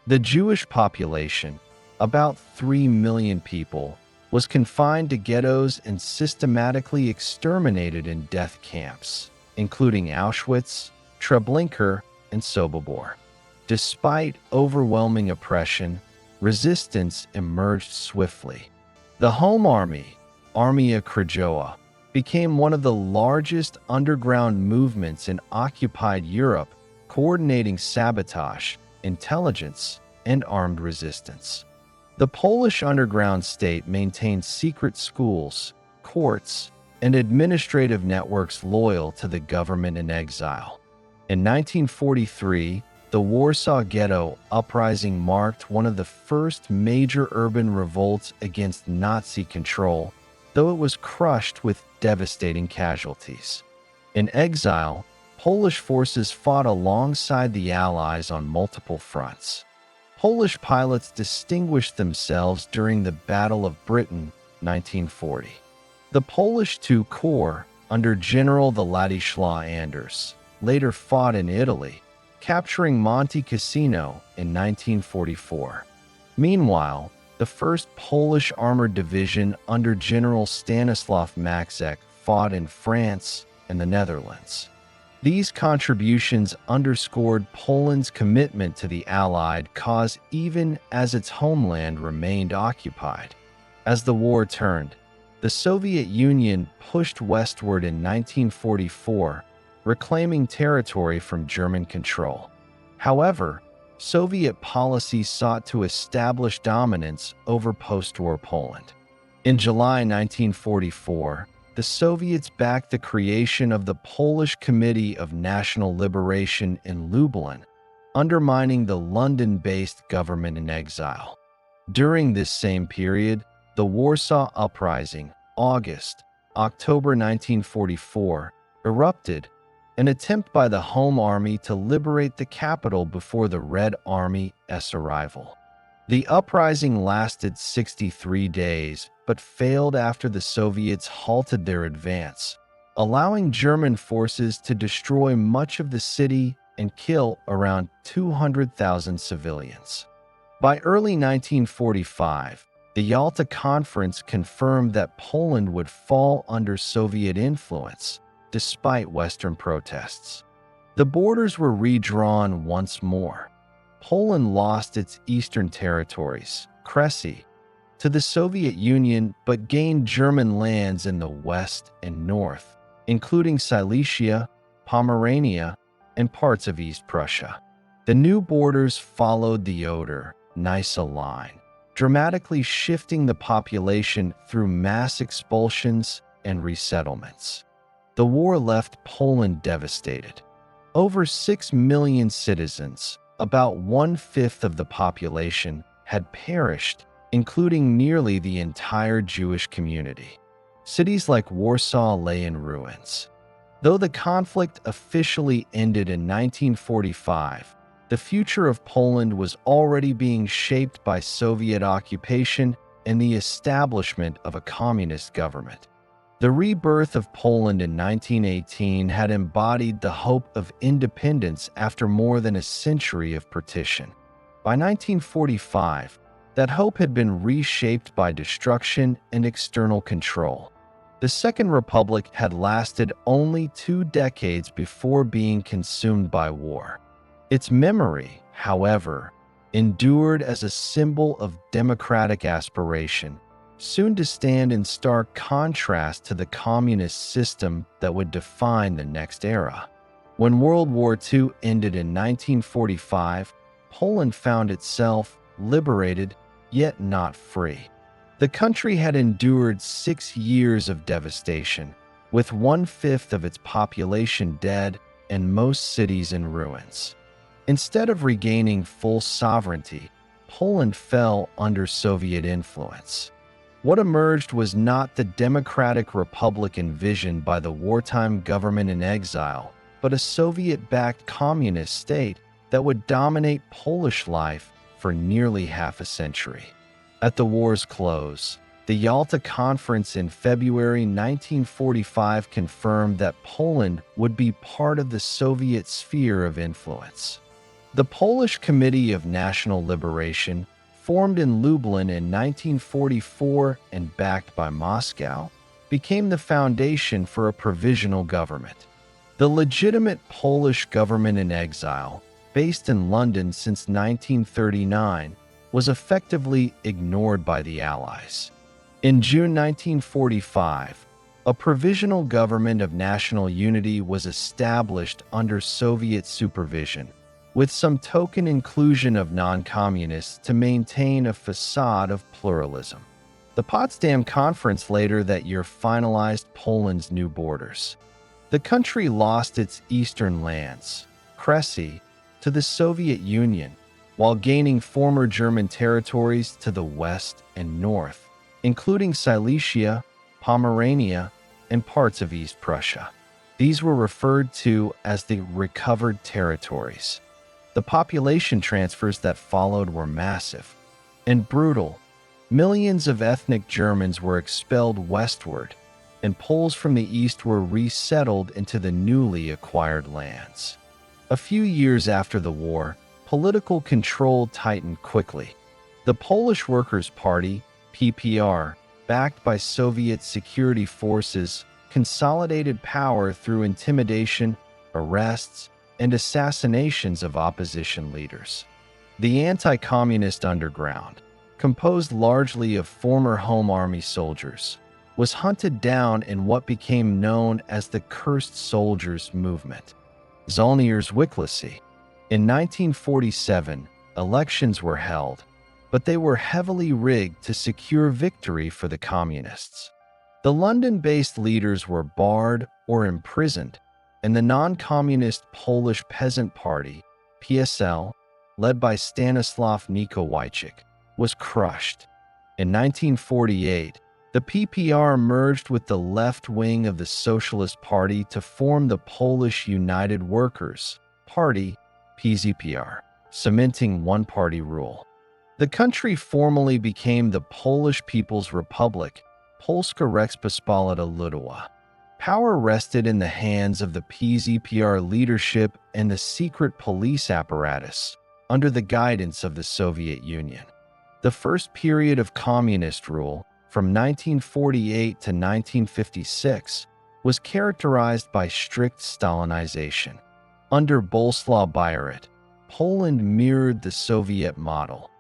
The Jewish population, about 3 million people, was confined to ghettos and systematically exterminated in death camps, including Auschwitz, Treblinka, and Sobibor. Despite overwhelming oppression, resistance emerged swiftly. The Home Army, Armia Krajowa, became one of the largest underground movements in occupied Europe, coordinating sabotage, intelligence, and armed resistance. The Polish underground state maintained secret schools, courts, and administrative networks loyal to the government in exile. In 1943, the Warsaw Ghetto Uprising marked one of the first major urban revolts against Nazi control, though it was crushed with devastating casualties. In exile, Polish forces fought alongside the Allies on multiple fronts. Polish pilots distinguished themselves during the Battle of Britain, 1940. The Polish II Corps, under General Władysław Anders, later fought in Italy, capturing Monte Cassino in 1944. Meanwhile, the 1st Polish Armored Division under General Stanislaw Maxek fought in France and the Netherlands. These contributions underscored Poland's commitment to the Allied cause even as its homeland remained occupied. As the war turned, the Soviet Union pushed westward in 1944, reclaiming territory from German control. However, Soviet policy sought to establish dominance over post-war Poland. In July 1944, the Soviets backed the creation of the Polish Committee of National Liberation in Lublin, undermining the London-based government in exile. During this same period, the Warsaw Uprising, October 1944, erupted, an attempt by the Home Army to liberate the capital before the Red Army's arrival. The uprising lasted 63 days, but failed after the Soviets halted their advance, allowing German forces to destroy much of the city and kill around 200,000 civilians. By early 1945, The Yalta Conference confirmed that Poland would fall under Soviet influence, despite Western protests. The borders were redrawn once more. Poland lost its eastern territories, Kresy, to the Soviet Union but gained German lands in the west and north, including Silesia, Pomerania, and parts of East Prussia. The new borders followed the Oder-Neisse line, dramatically shifting the population through mass expulsions and resettlements. The war left Poland devastated. Over 6 million citizens, about 1/5 of the population, had perished, including nearly the entire Jewish community. Cities like Warsaw lay in ruins. Though the conflict officially ended in 1945, the future of Poland was already being shaped by Soviet occupation and the establishment of a communist government. The rebirth of Poland in 1918 had embodied the hope of independence after more than a century of partition. By 1945, that hope had been reshaped by destruction and external control. The Second Republic had lasted only 2 decades before being consumed by war. Its memory, however, endured as a symbol of democratic aspiration, soon to stand in stark contrast to the communist system that would define the next era. When World War II ended in 1945, Poland found itself liberated, yet not free. The country had endured 6 years of devastation, with 1/5 of its population dead and most cities in ruins. Instead of regaining full sovereignty, Poland fell under Soviet influence. What emerged was not the democratic republic envisioned by the wartime government in exile, but a Soviet-backed communist state that would dominate Polish life for nearly half a century. At the war's close, the Yalta Conference in February 1945 confirmed that Poland would be part of the Soviet sphere of influence. The Polish Committee of National Liberation, formed in Lublin in 1944 and backed by Moscow, became the foundation for a provisional government. The legitimate Polish government in exile, based in London since 1939, was effectively ignored by the Allies. In June 1945, a provisional government of national unity was established under Soviet supervision, with some token inclusion of non-communists to maintain a facade of pluralism. The Potsdam Conference later that year finalized Poland's new borders. The country lost its eastern lands, Kresy, to the Soviet Union, while gaining former German territories to the west and north, including Silesia, Pomerania, and parts of East Prussia. These were referred to as the recovered territories. The population transfers that followed were massive and brutal. Millions of ethnic Germans were expelled westward, and Poles from the east were resettled into the newly acquired lands. A few years after the war, political control tightened quickly. The Polish Workers' Party, PPR, backed by Soviet security forces, consolidated power through intimidation, arrests, and assassinations of opposition leaders. The anti-communist underground, composed largely of former Home Army soldiers, was hunted down in what became known as the Cursed Soldiers movement. Żołnierz Wyklęci. In 1947, elections were held, but they were heavily rigged to secure victory for the communists. The London-based leaders were barred or imprisoned, and the non-communist Polish Peasant Party, PSL, led by Stanislaw Mikołajczyk, was crushed. In 1948, the PPR merged with the left wing of the Socialist Party to form the Polish United Workers' Party, PZPR, cementing one-party rule. The country formally became the Polish People's Republic, Polska Rzeczpospolita Ludowa. Power rested in the hands of the PZPR leadership and the secret police apparatus, under the guidance of the Soviet Union. The first period of communist rule, from 1948 to 1956, was characterized by strict Stalinization. Under Bolesław Bierut, Poland mirrored the Soviet model.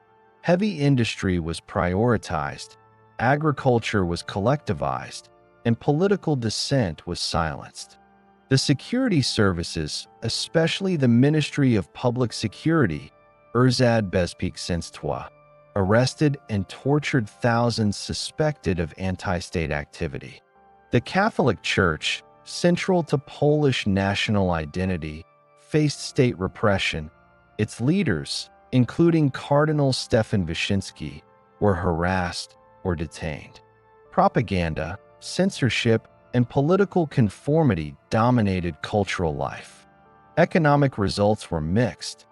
Heavy industry was prioritized, agriculture was collectivized, and political dissent was silenced. The security services, especially the Ministry of Public Security, Urzęd Bezpieczeństwa, arrested and tortured thousands suspected of anti-state activity. The Catholic Church, central to Polish national identity, faced state repression. Its leaders, including Cardinal Stefan Wyszyński, were harassed or detained. Propaganda, censorship, and political conformity dominated cultural life. Economic results were mixed.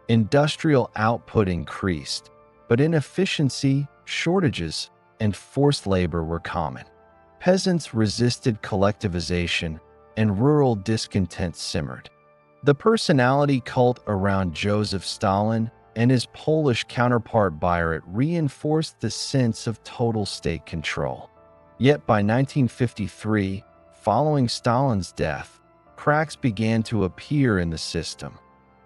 Industrial output increased, but inefficiency, shortages, and forced labor were common. Peasants resisted collectivization, and rural discontent simmered. The personality cult around Joseph Stalin and his Polish counterpart Bierut reinforced the sense of total state control. Yet by 1953, following Stalin's death, cracks began to appear in the system.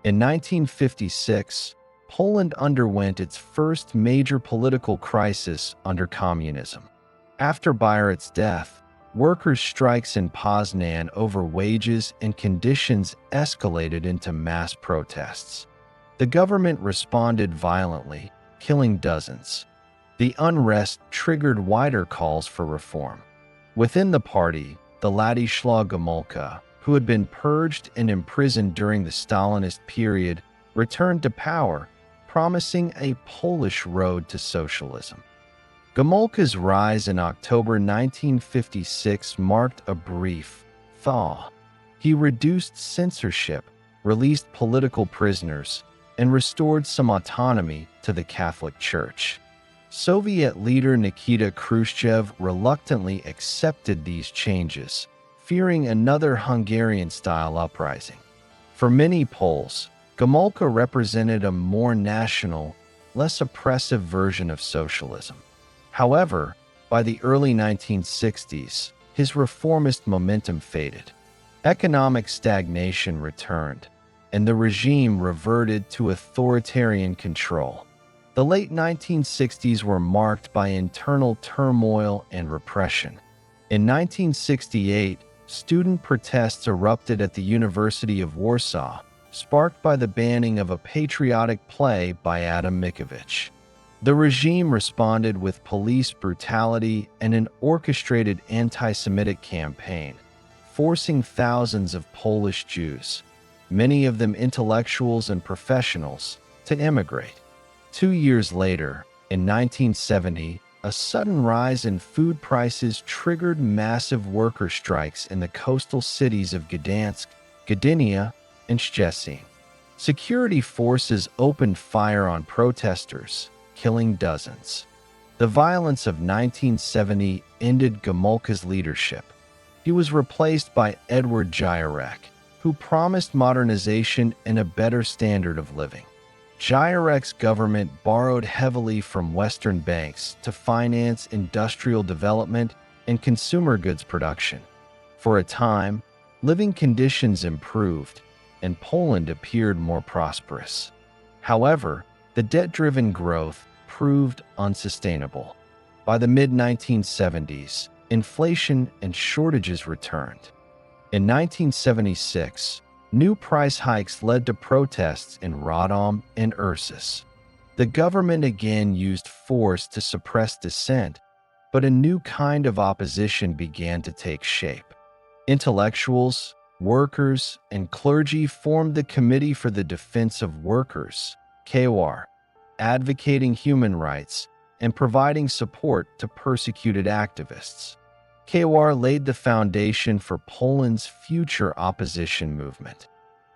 In 1956, Poland underwent its first major political crisis under communism. After Bierut's death, workers' strikes in Poznan over wages and conditions escalated into mass protests. The government responded violently, killing dozens. The unrest triggered wider calls for reform. Within the party, the Ladisław Gomulka, who had been purged and imprisoned during the Stalinist period, returned to power, promising a Polish road to socialism. Gomulka's rise in October 1956 marked a brief thaw. He reduced censorship, released political prisoners, and restored some autonomy to the Catholic Church. Soviet leader Nikita Khrushchev reluctantly accepted these changes, fearing another Hungarian-style uprising. For many Poles, Gomulka represented a more national, less oppressive version of socialism. However, by the early 1960s, his reformist momentum faded. Economic stagnation returned, and the regime reverted to authoritarian control. The late 1960s were marked by internal turmoil and repression. In 1968, student protests erupted at the University of Warsaw, sparked by the banning of a patriotic play by Adam Mickiewicz. The regime responded with police brutality and an orchestrated anti-Semitic campaign, forcing thousands of Polish Jews, many of them intellectuals and professionals, to immigrate. 2 years later, in 1970, a sudden rise in food prices triggered massive worker strikes in the coastal cities of Gdansk, Gdynia, and Szczecin. Security forces opened fire on protesters, killing dozens. The violence of 1970 ended Gomulka's leadership. He was replaced by Edward Jagiellonian, who promised modernization and a better standard of living. Jagiellonian's government borrowed heavily from Western banks to finance industrial development and consumer goods production. For a time, living conditions improved, and Poland appeared more prosperous. However, the debt-driven growth proved unsustainable. By the mid-1970s, inflation and shortages returned. In 1976, new price hikes led to protests in Radom and Ursus. The government again used force to suppress dissent, but a new kind of opposition began to take shape. Intellectuals, workers, and clergy formed the Committee for the Defense of Workers, KOR, advocating human rights and providing support to persecuted activists. KOR laid the foundation for Poland's future opposition movement.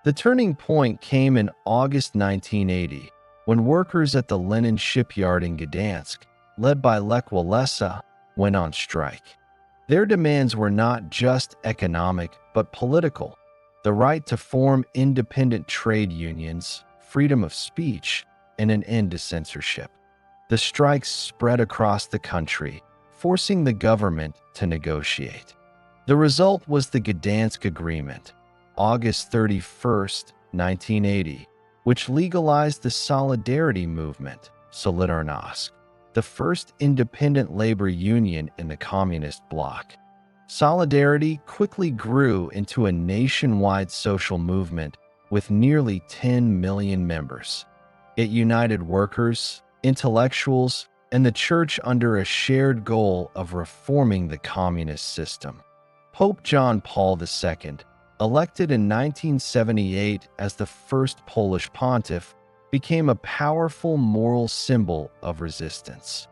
The turning point came in August 1980, when workers at the Lenin shipyard in Gdansk, led by Lech Walesa, went on strike. Their demands were not just economic, but political: the right to form independent trade unions, freedom of speech, and an end to censorship. The strikes spread across the country, forcing the government to negotiate. The result was the Gdansk Agreement, August 31st, 1980, which legalized the Solidarity Movement, Solidarność, the first independent labor union in the communist bloc. Solidarity quickly grew into a nationwide social movement with nearly 10 million members. It united workers, intellectuals, and the church under a shared goal of reforming the communist system. Pope John Paul II, elected in 1978 as the first Polish pontiff, became a powerful moral symbol of resistance.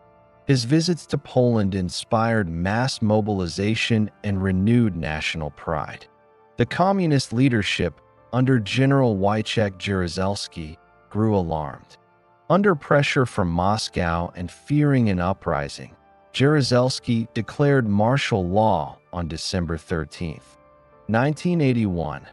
His visits to Poland inspired mass mobilization and renewed national pride. The communist leadership, under General Wojciech Jaruzelski, grew alarmed. Under pressure from Moscow and fearing an uprising, Jaruzelski declared martial law on December 13, 1981.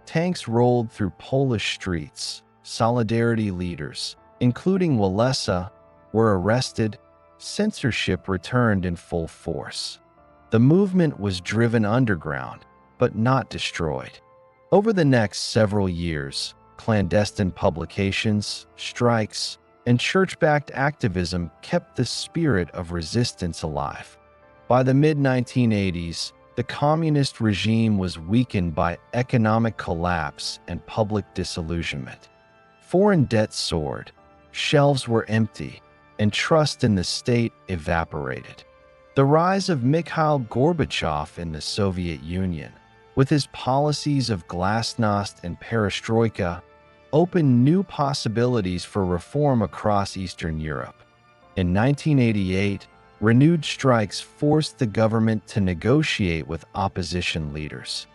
Tanks rolled through Polish streets. Solidarity leaders, including Walesa, were arrested. Censorship returned in full force. The movement was driven underground, but not destroyed. Over the next several years, clandestine publications, strikes, and church-backed activism kept the spirit of resistance alive. By the mid-1980s, the communist regime was weakened by economic collapse and public disillusionment. Foreign debt soared, shelves were empty, and trust in the state evaporated. The rise of Mikhail Gorbachev in the Soviet Union, with his policies of glasnost and perestroika, opened new possibilities for reform across Eastern Europe. In 1988, renewed strikes forced the government to negotiate with opposition leaders.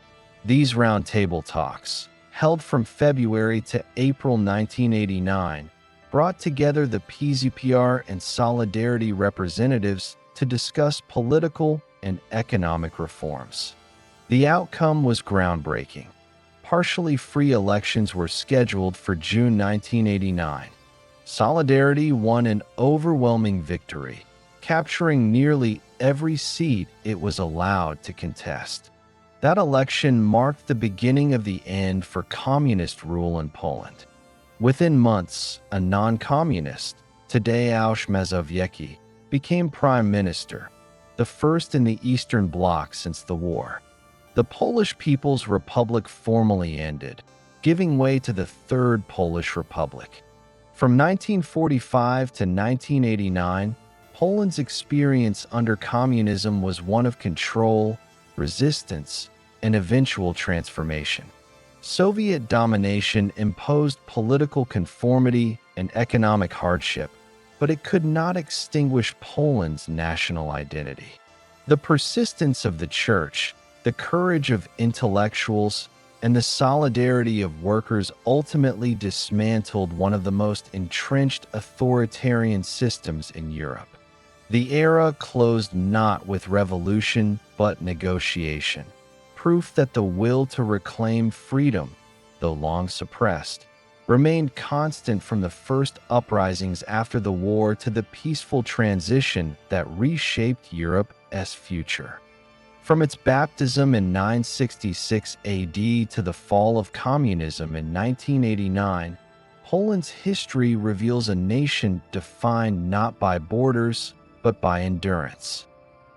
These roundtable talks, held from February to April 1989, brought together the PZPR and Solidarity representatives to discuss political and economic reforms. The outcome was groundbreaking. Partially free elections were scheduled for June 1989. Solidarity won an overwhelming victory, capturing nearly every seat it was allowed to contest. That election marked the beginning of the end for communist rule in Poland. Within months, a non-communist, Tadeusz Mazowiecki, became prime minister, the first in the Eastern Bloc since the war. The Polish People's Republic formally ended, giving way to the Third Polish Republic. From 1945 to 1989, Poland's experience under communism was one of control, resistance, and eventual transformation. Soviet domination imposed political conformity and economic hardship, but it could not extinguish Poland's national identity. The persistence of the church, the courage of intellectuals, and the solidarity of workers ultimately dismantled one of the most entrenched authoritarian systems in Europe. The era closed not with revolution, but negotiation, proof that the will to reclaim freedom, though long suppressed, remained constant from the first uprisings after the war to the peaceful transition that reshaped Europe's future. From its baptism in 966 AD to the fall of communism in 1989, Poland's history reveals a nation defined not by borders, but by endurance.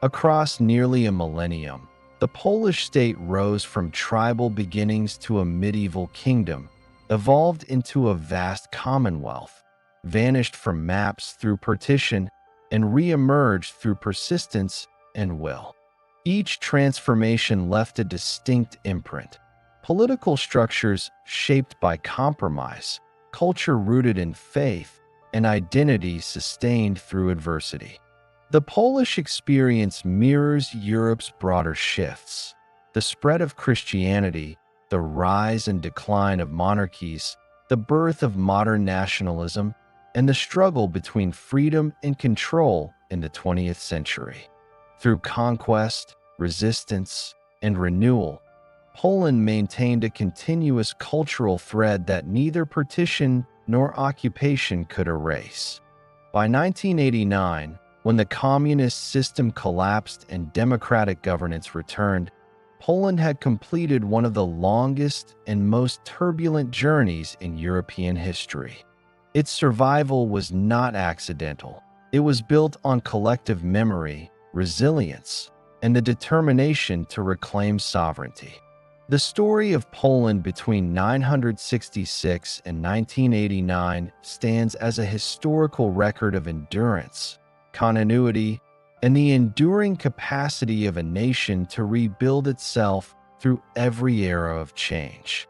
Across nearly a millennium, the Polish state rose from tribal beginnings to a medieval kingdom, evolved into a vast commonwealth, vanished from maps through partition, and re-emerged through persistence and will. Each transformation left a distinct imprint: political structures shaped by compromise, culture rooted in faith, and identity sustained through adversity. The Polish experience mirrors Europe's broader shifts: the spread of Christianity, the rise and decline of monarchies, the birth of modern nationalism, and the struggle between freedom and control in the 20th century. Through conquest, resistance, and renewal, Poland maintained a continuous cultural thread that neither partition nor occupation could erase. By 1989, when the communist system collapsed and democratic governance returned, Poland had completed one of the longest and most turbulent journeys in European history. Its survival was not accidental. It was built on collective memory, resilience, and the determination to reclaim sovereignty. The story of Poland between 966 and 1989 stands as a historical record of endurance, continuity, and the enduring capacity of a nation to rebuild itself through every era of change.